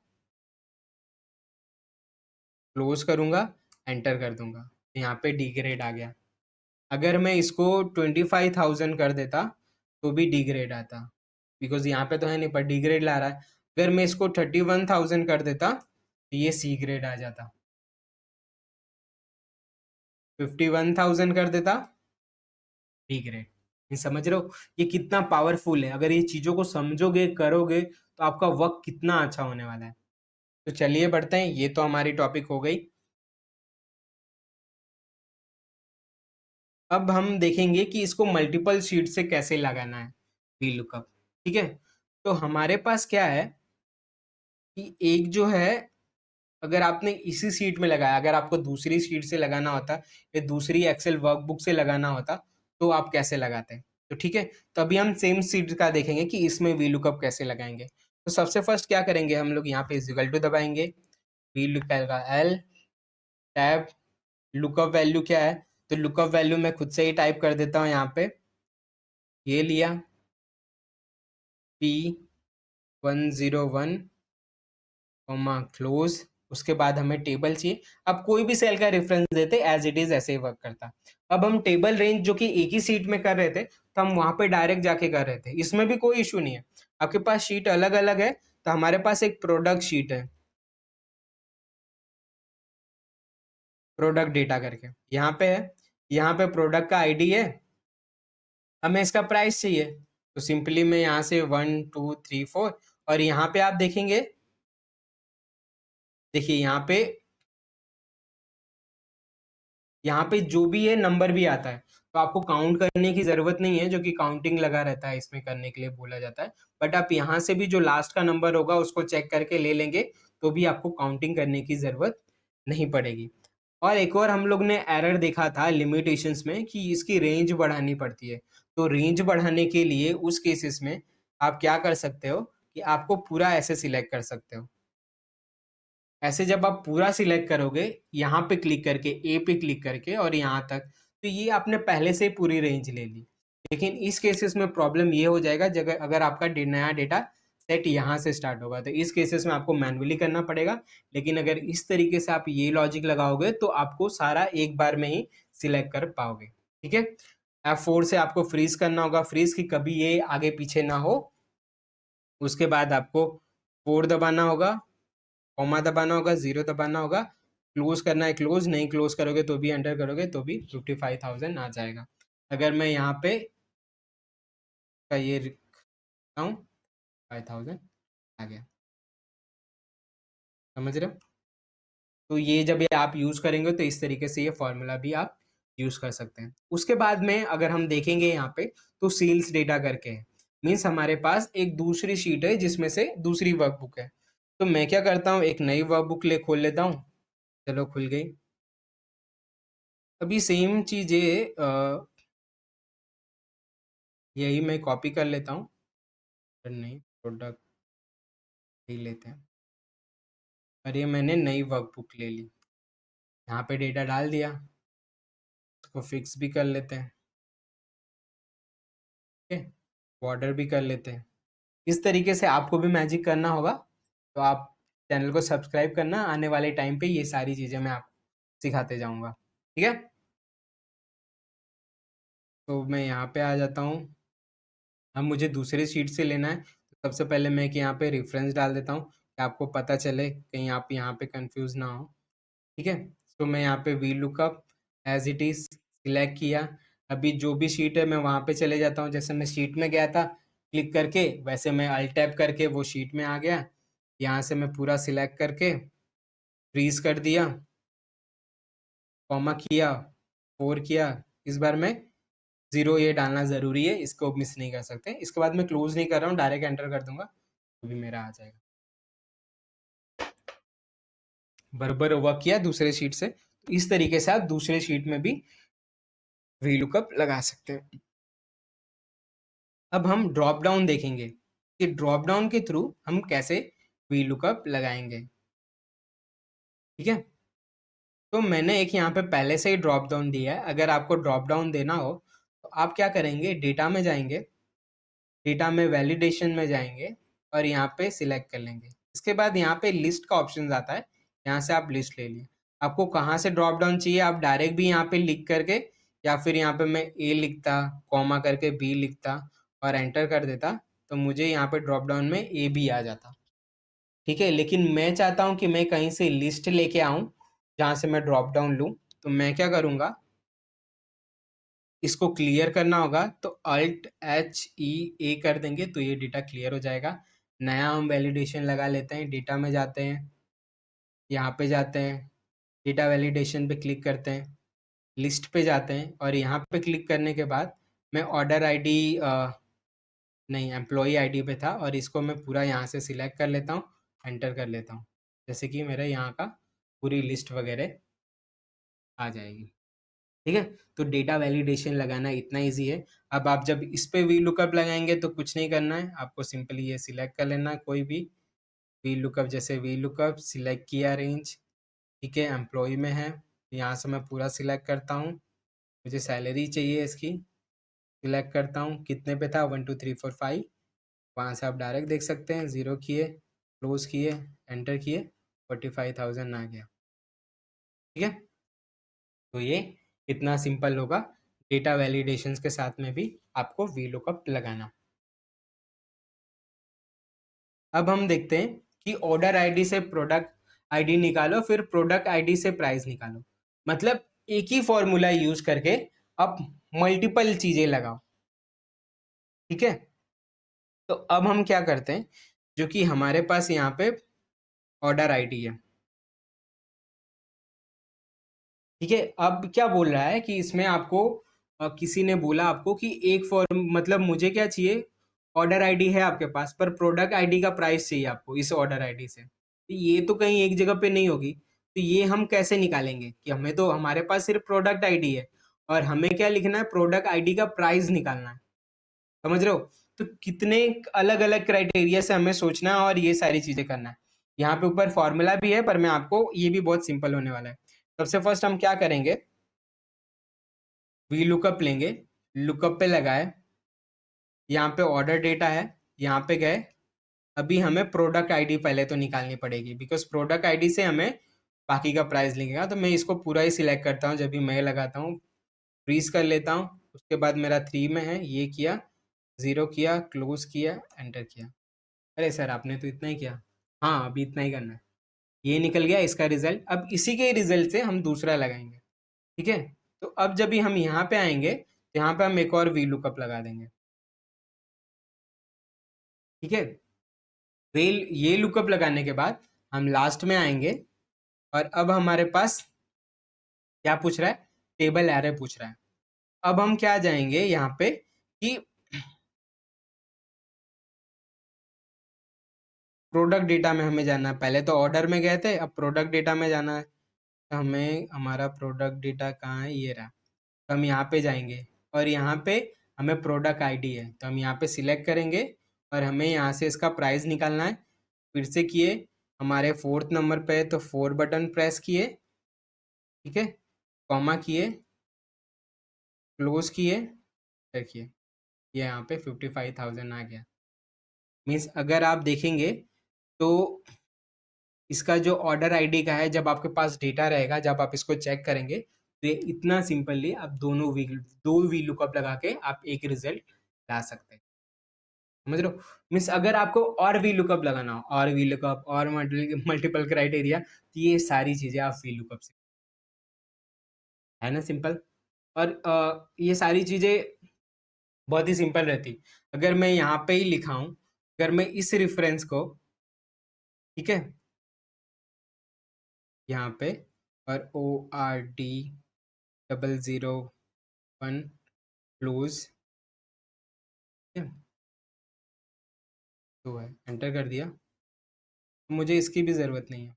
क्लोज करूँगा, एंटर कर दूंगा। यहाँ पे डी ग्रेड आ गया। अगर मैं इसको 25,000 कर देता तो भी डी ग्रेड आता, बिकॉज यहाँ पे तो है नहीं, पर डी ग्रेड ला रहा है। अगर मैं इसको 31,000 कर देता तो ये सी ग्रेड आ जाता। 51,000 कर देता, डी ग्रेड। ये समझ रहे हो ये कितना पावरफुल है? अगर ये चीज़ों को समझोगे, करोगे, तो आपका वर्क कितना अच्छा होने वाला है। तो चलिए बढ़ते हैं, ये तो हमारी टॉपिक हो गई। अब हम देखेंगे कि इसको मल्टीपल शीट से कैसे लगाना है वी लुकअप। ठीक है, तो हमारे पास क्या है कि एक जो है, अगर आपने इसी शीट में लगाया, अगर आपको दूसरी शीट से लगाना होता या दूसरी एक्सेल वर्कबुक से लगाना होता, तो आप कैसे लगाते हैं? तो ठीक है, तो अभी हम सेम शीट का देखेंगे कि इसमें वी लुकअप कैसे लगाएंगे। तो सबसे फर्स्ट क्या करेंगे, हम लोग यहाँ पे इक्वल टू दबाएंगे, वी लुकअप का एल, टैब, लुकअप वैल्यू क्या है, तो लुकअप वैल्यू मैं खुद से ही टाइप कर देता हूँ यहाँ पे। ये लिया P101 कॉमा क्लोज। उसके बाद हमें टेबल चाहिए। अब कोई भी सेल का रेफरेंस देते एज इट इज ऐसे ही वर्क करता। अब हम टेबल रेंज जो कि एक ही सीट में कर रहे थे, तो हम वहां पे डायरेक्ट जाके कर रहे थे, इसमें भी कोई इशू नहीं है। आपके पास शीट अलग अलग है, तो हमारे पास एक प्रोडक्ट शीट है, प्रोडक्ट डेटा करके यहाँ पे है। यहाँ पे प्रोडक्ट का आईडी है, हमें इसका प्राइस चाहिए, तो सिंपली मैं यहाँ से 1 2 3 4, और यहाँ पे आप देखेंगे, देखिए यहाँ पे जो भी है नंबर भी आता है, तो आपको काउंट करने की जरूरत नहीं है, जो कि काउंटिंग लगा रहता है इसमें करने के लिए बोला जाता है। बट आप यहाँ से भी जो लास्ट का नंबर होगा उसको चेक करके ले लेंगे, तो भी आपको काउंटिंग करने की जरूरत नहीं पड़ेगी। और एक और हम लोग ने एरर देखा था लिमिटेशंस में, कि इसकी रेंज बढ़ानी पड़ती है। तो रेंज बढ़ाने के लिए उस केसेस में आप क्या कर सकते हो, कि आपको पूरा ऐसे सिलेक्ट कर सकते हो। ऐसे जब आप पूरा सिलेक्ट करोगे, यहाँ पे क्लिक करके, ए पे क्लिक करके और यहाँ तक, तो ये आपने पहले से ही पूरी रेंज ले ली। लेकिन इस केसेस में प्रॉब्लम ये हो जाएगा, जगह अगर आपका नया डेटा सेट यहाँ से स्टार्ट होगा, तो इस केसेस में आपको मैन्युअली करना पड़ेगा। लेकिन अगर इस तरीके से आप ये लॉजिक लगाओगे, तो आपको सारा एक बार में ही सिलेक्ट कर पाओगे। ठीक है, F4 से आपको फ्रीज करना होगा, फ्रीज की कभी ये आगे पीछे ना हो। उसके बाद आपको 4 दबाना होगा, कॉमा दबाना होगा, 0 दबाना होगा, क्लोज करना है, क्लोज नहीं क्लोज करोगे तो भी, एंटर करोगे तो भी 55,000 आ जाएगा। अगर मैं यहाँ पे का ये रखता हूँ, 5,000 आ गया। समझ रहे हो? तो ये जब ये आप यूज़ करेंगे तो इस तरीके से ये फॉर्मूला भी आप यूज़ कर सकते हैं। उसके बाद में अगर हम देखेंगे यहाँ पे तो सेल्स डेटा करके है। मीन्स हमारे पास एक दूसरी शीट है जिसमें से दूसरी वर्कबुक है। तो मैं क्या करता हूँ, एक नई वर्कबुक ले खोल लेता हूँ। चलो खुल गई। अभी सेम चीज़ें यही मैं कॉपी कर लेता हूँ। पर नहीं, प्रोडक्ट ही लेते हैं। और ये मैंने नई वर्कबुक ले ली। यहाँ पे डेटा डाल दिया। इसको फिक्स भी कर लेते हैं। ठीक है, बॉर्डर भी कर लेते हैं। इस तरीके से आपको भी मैजिक करना होगा तो आप चैनल को सब्सक्राइब करना। आने वाले टाइम पे ये सारी चीज़ें मैं आपको सिखाते जाऊंगा। ठीक है, तो मैं यहाँ पे आ जाता हूँ। अब मुझे दूसरे शीट से लेना है तो सबसे पहले मैं कि यहाँ पे रेफरेंस डाल देता हूँ कि आपको पता चले, कहीं आप यहाँ पे कंफ्यूज ना हो। ठीक है, तो मैं यहाँ पे V lookup as it is select किया। अभी जो भी शीट है मैं वहाँ पे चले जाता हूँ। जैसे मैं शीट में गया था क्लिक करके, वैसे मैं अल्ट टैप करके वो शीट में आ गया। यहाँ से मैं पूरा सिलेक्ट करके फ्रीज कर दिया, कॉमा किया, 4 किया। इस बार मैं 0 ये डालना ज़रूरी है, इसको मिस नहीं कर सकते। इसके बाद मैं क्लोज नहीं कर रहा हूँ, डायरेक्ट एंटर कर दूंगा तो भी मेरा आ जाएगा। बराबर वर्क किया दूसरे शीट से। तो इस तरीके से आप दूसरे शीट में भी वी लुकअप लगा सकते हैं। अब हम ड्रॉप डाउन देखेंगे कि ड्रॉप डाउन के थ्रू हम कैसे वी लुकअप लगाएंगे। ठीक है, तो मैंने एक यहाँ पे पहले से ही ड्रॉप डाउन दिया है। अगर आपको ड्रॉप डाउन देना हो तो आप क्या करेंगे, डेटा में जाएंगे, डेटा में वैलिडेशन में जाएंगे और यहाँ पे सिलेक्ट कर लेंगे। इसके बाद यहाँ पे लिस्ट का ऑप्शन आता है, यहाँ से आप लिस्ट ले लिए। आपको कहाँ से ड्रॉप डाउन चाहिए आप डायरेक्ट भी यहाँ पे लिख करके, या फिर यहाँ पे मैं ए लिखता, कॉमा करके बी लिखता और एंटर कर देता तो मुझे यहाँ पे ड्रॉप डाउन में ए भी आ जाता। ठीक है, लेकिन मैं चाहता हूँ कि मैं कहीं से लिस्ट लेके आऊँ जहाँ से मैं ड्रॉप डाउन लूँ। तो मैं क्या करूँगा, इसको क्लियर करना होगा तो अल्ट एच ई ए कर देंगे तो ये डेटा क्लियर हो जाएगा। नया हम वैलिडेशन लगा लेते हैं। डेटा में जाते हैं, यहाँ पे जाते हैं, डेटा वैलिडेशन पे क्लिक करते हैं, लिस्ट पे जाते हैं और यहाँ पे क्लिक करने के बाद मैं ऑर्डर आईडी नहीं, एम्प्लॉई आईडी पे था और इसको मैं पूरा यहाँ से सिलेक्ट कर लेता हूँ, एंटर कर लेता हूँ। जैसे कि मेरा यहाँ का पूरी लिस्ट वगैरह आ जाएगी। ठीक है, तो डेटा वैलिडेशन लगाना इतना इजी है। अब आप जब इस पे वी लुकअप लगाएंगे तो कुछ नहीं करना है, आपको सिंपली ये सिलेक्ट कर लेना है कोई भी वी लुकअप। जैसे वी लुकअप सिलेक्ट किया रेंज, ठीक है, एम्प्लॉय में है, यहाँ से मैं पूरा सिलेक्ट करता हूँ। मुझे सैलरी चाहिए इसकी, सिलेक्ट करता हूँ, कितने पे था 1 2 3 4 5। वहाँ से आप डायरेक्ट देख सकते हैं, 0 किए, क्लोज किए, एंटर किए, 45,000 आ गया। ठीक है, तो ये इतना सिंपल होगा डेटा वैलिडेशंस के साथ में भी आपको वी लुकअप लगाना। अब हम देखते हैं कि ऑर्डर आईडी से प्रोडक्ट आईडी निकालो, फिर प्रोडक्ट आईडी से प्राइस निकालो। मतलब एक ही फॉर्मूला यूज करके आप मल्टीपल चीजें लगाओ। ठीक है, तो अब हम क्या करते हैं, जो कि हमारे पास यहाँ पे ऑर्डर आईडी है। ठीक है, अब क्या बोल रहा है कि इसमें आपको किसी ने बोला आपको कि एक फॉर्म, मतलब मुझे क्या चाहिए, ऑर्डर आईडी है आपके पास पर प्रोडक्ट आईडी का प्राइस चाहिए आपको इस ऑर्डर आईडी से। तो ये तो कहीं एक जगह पे नहीं होगी। तो ये हम कैसे निकालेंगे कि हमें तो हमारे पास सिर्फ प्रोडक्ट आईडी है और हमें क्या लिखना है, प्रोडक्ट आईडी का प्राइस निकालना है। समझ रहे हो? तो कितने अलग अलग क्राइटेरिया से हमें सोचना है और ये सारी चीजें करना है। यहाँ पे ऊपर फॉर्मूला भी है पर मैं आपको, ये भी बहुत सिंपल होने वाला है। सबसे फर्स्ट हम क्या करेंगे, वी लुकअप लेंगे, लुकअप पे लगाए, यहाँ पे ऑर्डर डेटा है, यहाँ पे गए। अभी हमें प्रोडक्ट आईडी पहले तो निकालनी पड़ेगी बिकॉज प्रोडक्ट आईडी से हमें बाकी का प्राइस लिखेगा। तो मैं इसको पूरा ही सिलेक्ट करता हूँ, जब भी मैं लगाता हूँ फ्रीज कर लेता हूँ। उसके बाद मेरा 3 में है, ये किया, 0 किया, क्लोज किया, एंटर किया। अरे सर आपने तो इतना ही किया। हाँ, अभी इतना ही करना है। ये निकल गया इसका रिजल्ट। अब इसी के रिजल्ट से हम दूसरा लगाएंगे। ठीक है, तो अब जब भी हम यहाँ पे आएंगे तो यहाँ पे हम एक और वी लुकअप लगा देंगे। ठीक है, वेल ये लुकअप लगाने के बाद हम लास्ट में आएंगे और अब हमारे पास क्या पूछ रहा है, टेबल एरे पूछ रहा है। अब हम क्या जाएंगे यहाँ पे कि प्रोडक्ट डेटा में हमें जाना है। पहले तो ऑर्डर में गए थे, अब प्रोडक्ट डेटा में जाना है। तो हमें हमारा प्रोडक्ट डेटा कहाँ है, ये रहा। तो हम यहाँ पे जाएंगे और यहाँ पे हमें प्रोडक्ट आईडी है, तो हम यहाँ पे सिलेक्ट करेंगे और हमें यहाँ से इसका प्राइस निकालना है। फिर से किए, हमारे 4th नंबर पे है तो 4 बटन प्रेस किए, ठीक है, कॉमा किए, क्लोज किए, देखिए ये यहाँ पे 55,000 आ गया। मीन्स अगर आप देखेंगे तो इसका जो ऑर्डर आईडी का है, जब आपके पास डेटा रहेगा, जब आप इसको चेक करेंगे तो ये इतना सिंपली आप दो वी लुकअप लगा के आप एक रिजल्ट ला सकते हैं। समझ रहे हो? मीन्स अगर आपको और वी लुकअप लगाना हो, और वी लुकअप और मल्टीपल क्राइटेरिया, तो ये सारी चीजें आप वी लुकअप से, है ना, सिंपल। और ये सारी चीजें बहुत ही सिंपल रहती। अगर मैं यहाँ पे ही लिखा हूँ, अगर मैं इस रेफरेंस को, ठीक है, यहाँ पे और ORD 001 क्लोज, तो है एंटर कर दिया, मुझे इसकी भी ज़रूरत नहीं है।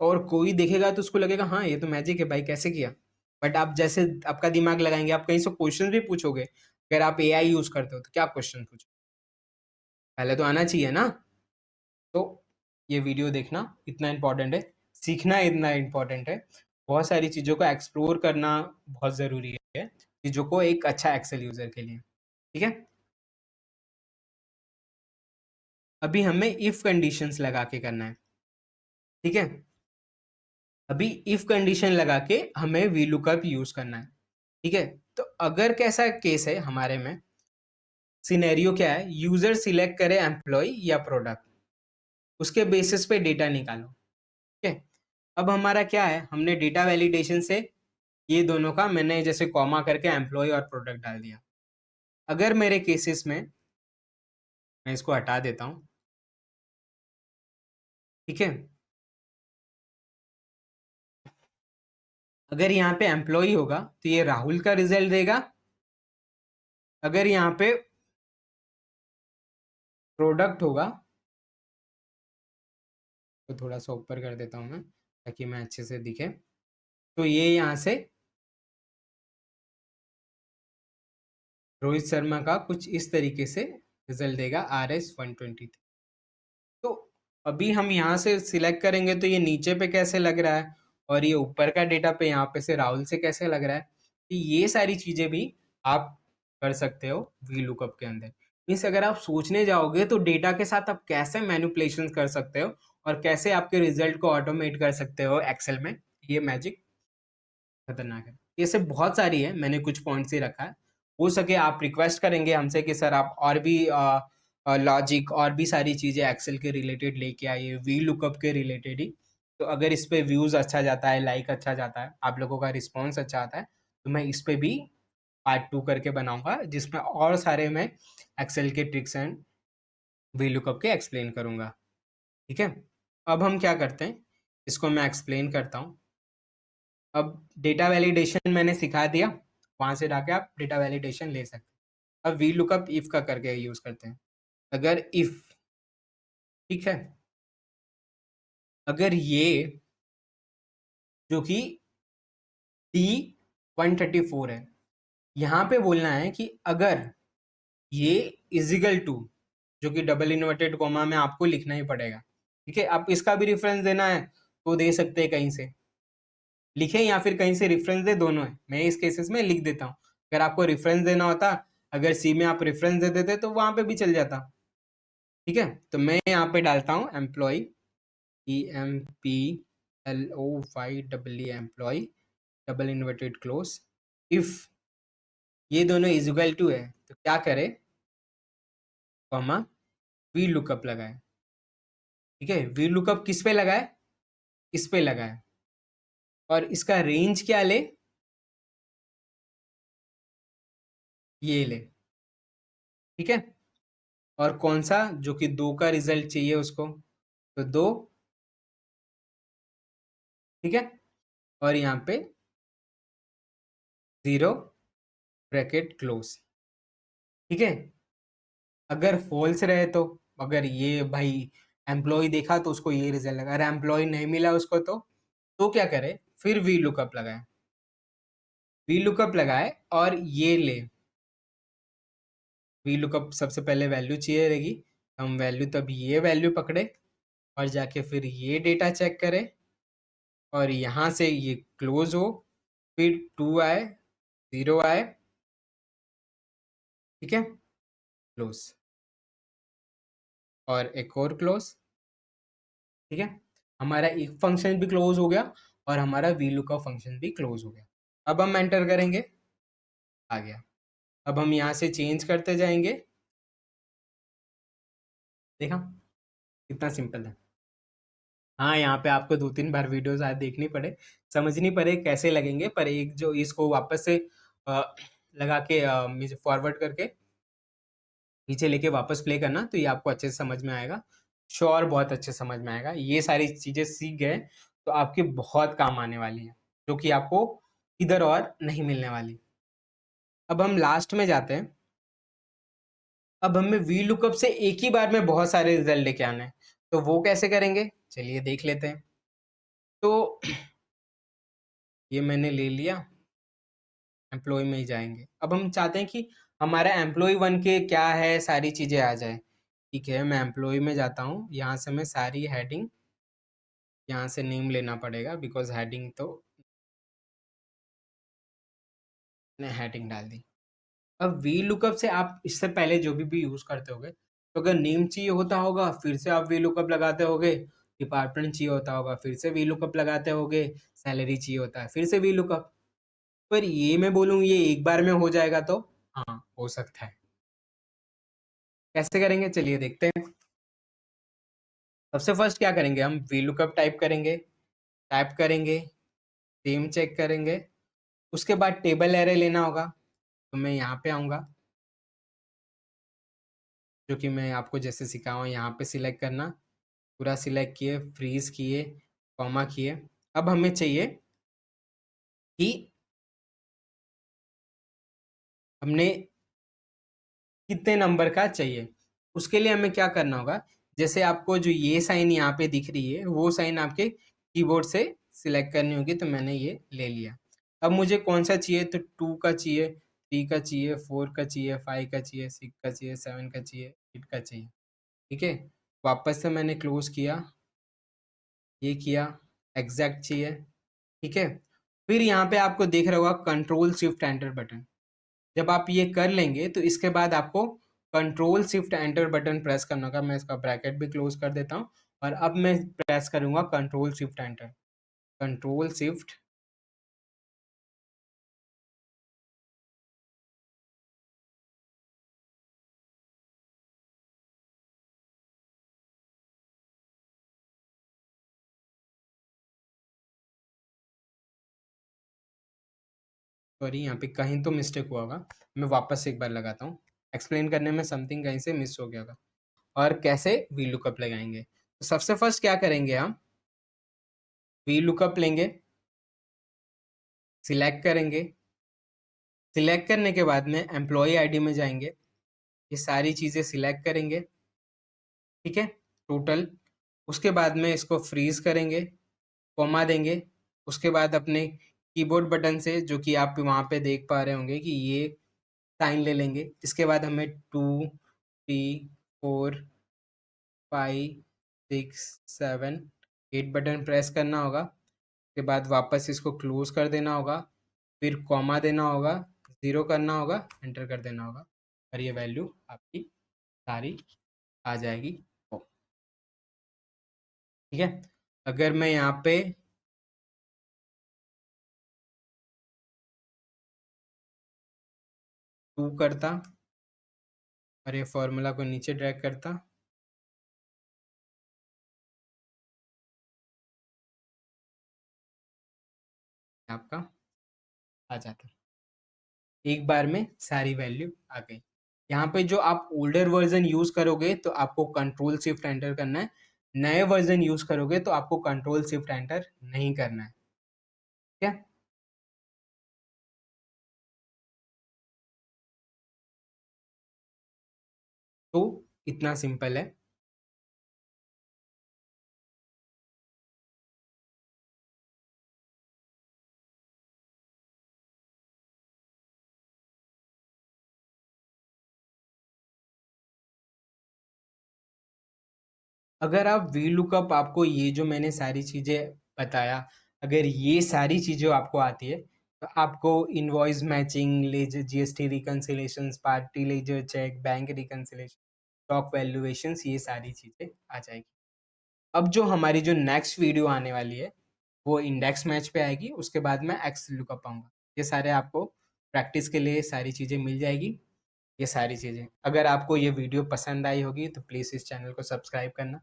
और कोई देखेगा तो उसको लगेगा हाँ ये तो मैजिक है भाई, कैसे किया। बट आप जैसे आपका दिमाग लगाएंगे, आप कहीं से क्वेश्चन भी पूछोगे, अगर आप एआई यूज करते हो तो क्या क्वेश्चन पूछो, पहले तो आना चाहिए ना। तो ये वीडियो देखना इतना इम्पोर्टेंट है, सीखना इतना इम्पोर्टेंट है, बहुत सारी चीज़ों को एक्सप्लोर करना बहुत ज़रूरी है चीज़ों को एक अच्छा एक्सेल यूज़र के लिए, ठीक है। अभी हमें इफ कंडीशंस लगा के करना है, ठीक है। अभी इफ कंडीशन लगा के हमें वी लुकअप यूज करना है, ठीक है। तो अगर कैसा केस है हमारे में, सिनेरियो क्या है, यूजर सिलेक्ट करे एम्प्लॉय या प्रोडक्ट, उसके बेसिस पे डेटा निकालो, ठीक है। अब हमारा क्या है, हमने डेटा वैलिडेशन से ये दोनों का मैंने जैसे कॉमा करके एम्प्लॉय और प्रोडक्ट डाल दिया। अगर मेरे केसेस में, मैं इसको हटा देता हूँ, ठीक है, अगर यहाँ पे एम्प्लॉय होगा तो ये राहुल का रिजल्ट देगा, अगर यहाँ पे प्रोडक्ट होगा तो थोड़ा सा ऊपर कर देता हूँ मैं ताकि मैं अच्छे से दिखे, तो ये यहाँ से रोहित शर्मा का कुछ इस तरीके से रिजल्ट देगा, RS 123। तो अभी हम यहाँ से सिलेक्ट करेंगे तो ये नीचे पे कैसे लग रहा है और ये ऊपर का डेटा पे यहाँ पे से राहुल से कैसे लग रहा है, तो ये सारी चीजें भी आप कर सकते हो वी लुकअप के अंदर। मीन्स अगर आप सोचने जाओगे तो डेटा के साथ आप कैसे मैनिपुलेशन कर सकते हो और कैसे आपके रिजल्ट को ऑटोमेट कर सकते हो एक्सेल में, ये मैजिक खतरनाक है। ये सब बहुत सारी है, मैंने कुछ पॉइंट्स ही रखा है। हो सके आप रिक्वेस्ट करेंगे हमसे कि सर आप और भी लॉजिक और भी सारी चीज़ें एक्सेल के रिलेटेड लेके आइए, वी लुकअप के रिलेटेड ही। तो अगर इस पे व्यूज़ अच्छा जाता है, लाइक अच्छा जाता है, आप लोगों का रिस्पॉन्स अच्छा आता है, तो मैं इस पे भी पार्ट 2 करके बनाऊंगा जिसमें और सारे मैं एक्सेल के ट्रिक्स एंड वी लुकअप के एक्सप्लेन करूंगा, ठीक है। अब हम क्या करते हैं, इसको मैं एक्सप्लेन करता हूँ। अब डेटा वैलिडेशन मैंने सिखा दिया, वहां से जाके आप डेटा वैलिडेशन ले सकते हैं। अब वी लुकअप इफ का करके यूज करते हैं। अगर इफ, ठीक है, अगर ये जो कि T 134 है, यहाँ पे बोलना है कि अगर ये इजिकल टू, जो कि डबल इन्वर्टेड कॉमा में आपको लिखना ही पड़ेगा, ठीक है। आप इसका भी रेफरेंस देना है तो दे सकते हैं, कहीं से लिखें या फिर कहीं से रेफरेंस दे, दोनों है। मैं इस केसेस में लिख देता हूँ, अगर आपको रेफरेंस देना होता, अगर सी में आप रेफरेंस दे देते तो वहां पे भी चल जाता, ठीक है। तो मैं यहाँ पे डालता हूँ employ, EMPLOY double inverted close, if ये दोनों इजिकल टू है तो क्या करे, कॉमा, वी लुकअप लगाए, ठीक है। वी लुकअप किस पे लगाए, इस पे लगाए, और इसका रेंज क्या ले, ये ले, ठीक है। और कौन सा जो कि 2 का रिजल्ट चाहिए उसको, तो 2, ठीक है, और यहाँ पे 0 ब्रैकेट क्लोज, ठीक है। अगर फॉल्स रहे तो, अगर ये भाई एम्प्लॉय देखा तो उसको ये रिजल्ट लगा, अगर एम्प्लॉय नहीं मिला उसको तो क्या करे, फिर वी लुकअप लगाए, वी लुकअप लगाए और ये ले, वी लुकअप सबसे पहले वैल्यू चाहिए रहेगी, हम वैल्यू तब ये वैल्यू पकड़े और जाके फिर ये डेटा चेक करें और यहाँ से ये क्लोज हो, फिर 2 आए, 0 आए, ठीक है, क्लोज, और एक और क्लोज, ठीक है। हमारा एक फंक्शन भी क्लोज हो गया और हमारा वी लुकअप फंक्शन भी क्लोज हो गया। अब हम एंटर करेंगे, आ गया। अब हम यहाँ से चेंज करते जाएंगे, देखा कितना सिंपल है। हाँ, यहाँ पे आपको 2-3 बार वीडियोस आज देखनी पड़े, समझनी पड़े कैसे लगेंगे, पर एक जो इसको वापस से अ, लगा के फॉरवर्ड करके नीचे लेके वापस प्ले करना, तो ये आपको अच्छे से समझ में आएगा, श्योर बहुत अच्छे समझ में आएगा। ये सारी चीज़ें सीख गए तो आपके बहुत काम आने वाली हैं, जो कि आपको इधर और नहीं मिलने वाली। अब हम लास्ट में जाते हैं। अब हमें वी लुकअप से एक ही बार में बहुत सारे रिजल्ट लेके आने हैं, तो वो कैसे करेंगे, चलिए देख लेते हैं। तो ये मैंने ले लिया, एम्प्लॉय में ही जाएंगे। अब हम चाहते हैं कि हमारा एम्प्लॉय 1 के क्या है सारी चीज़ें आ जाए, ठीक है। मैं एम्प्लॉय में जाता हूँ, यहाँ से मैं सारी हेडिंग, यहाँ से नेम लेना पड़ेगा बिकॉज हेडिंग तो ने हेडिंग डाल दी। अब वी लुकअप से आप इससे पहले जो भी यूज़ करते होगे, तो अगर नेम चाहिए होता होगा फिर से आप वी लुकअप लगाते होगे, डिपार्टमेंट चाहिए होता होगा फिर से वी लुकअप लगाते होगे, सैलरी चाहिए होता है फिर से वी लुकअप। पर ये मैं बोलूँ ये एक बार में हो जाएगा तो हाँ, हो सकता है। कैसे करेंगे चलिए देखते हैं। सबसे फर्स्ट क्या करेंगे, हम वी लुकअप टाइप करेंगे, सेम चेक करेंगे, उसके बाद टेबल एरे लेना होगा। तो मैं यहाँ पे आऊँगा, जो कि मैं आपको जैसे सिखाऊँ, यहाँ पे सिलेक्ट करना, पूरा सिलेक्ट किए, फ्रीज किए, कॉमा किए। अब हमें चाहिए कि हमने कितने नंबर का चाहिए, उसके लिए हमें क्या करना होगा, जैसे आपको जो ये साइन यहाँ पे दिख रही है वो साइन आपके कीबोर्ड से सिलेक्ट करनी होगी, तो मैंने ये ले लिया। अब मुझे कौन सा चाहिए, तो 2 का चाहिए, 3 का चाहिए, 4 का चाहिए, 5 का चाहिए, 6 का चाहिए, 7 का चाहिए, 8 का चाहिए, ठीक है। वापस से मैंने क्लोज किया, ये किया, एग्जैक्ट चाहिए, ठीक है। फिर यहाँ पे आपको दिख रहा होगा कंट्रोल शिफ्ट एंटर बटन। जब आप ये कर लेंगे तो इसके बाद आपको control shift enter button press करना होगा। मैं इसका ब्रैकेट भी क्लोज कर देता हूँ और अब मैं प्रेस करूँगा control shift enter, control shift, sorry यहाँ पे कहीं तो मिस्टेक हुआ होगा, मैं वापस से एक बार लगाता हूँ, एक्सप्लेन करने में समथिंग कहीं से मिस हो गया होगा। और कैसे वी लुकअप लगाएंगे, तो सबसे फर्स्ट क्या करेंगे, हम वी लुकअप लेंगे, सिलेक्ट करेंगे, सिलेक्ट करने के बाद में एम्प्लॉय आईडी में जाएंगे, ये सारी चीज़ें सिलेक्ट करेंगे, ठीक है, टोटल। उसके बाद में इसको फ्रीज करेंगे, कॉमा देंगे, उसके बाद अपने कीबोर्ड बटन से जो कि आप वहाँ पे देख पा रहे होंगे कि ये साइन ले लेंगे। इसके बाद हमें 2, 3, 4, 5, 6, 7, 8 बटन प्रेस करना होगा। उसके बाद वापस इसको क्लोज कर देना होगा, फिर कॉमा देना होगा, ज़ीरो करना होगा, एंटर कर देना होगा और ये वैल्यू आपकी सारी आ जाएगी, ठीक है। अगर मैं यहाँ पे 2 करता और ये फॉर्मूला को नीचे ड्रैग करता, आपका आ जाता, एक बार में सारी वैल्यू आ गई। यहाँ पे जो आप ओल्डर वर्ज़न यूज़ करोगे तो आपको कंट्रोल शिफ्ट एंटर करना है, नए वर्ज़न यूज़ करोगे तो आपको कंट्रोल शिफ्ट एंटर नहीं करना है, ठीक है? तो इतना सिंपल है। अगर आप वीलुकअप आपको ये जो मैंने सारी चीज़ें बताया, अगर ये सारी चीज़ें आपको आती है, तो आपको invoice matching, ledger GST reconciliations, party ledger check, bank reconciliation, stock valuations ये सारी चीज़ें आ जाएगी। अब जो हमारी जो नेक्स्ट वीडियो आने वाली है, वो इंडेक्स मैच पे आएगी, उसके बाद मैं एक्स लुकअप आऊँगा। ये सारे आपको प्रैक्टिस के लिए सारी चीज़ें मिल जाएगी, ये सारी चीज़ें। अगर आपको ये वीडियो पसंद आई होगी, तो प्लीज़ इस चैनल को सब्सक्राइब करना।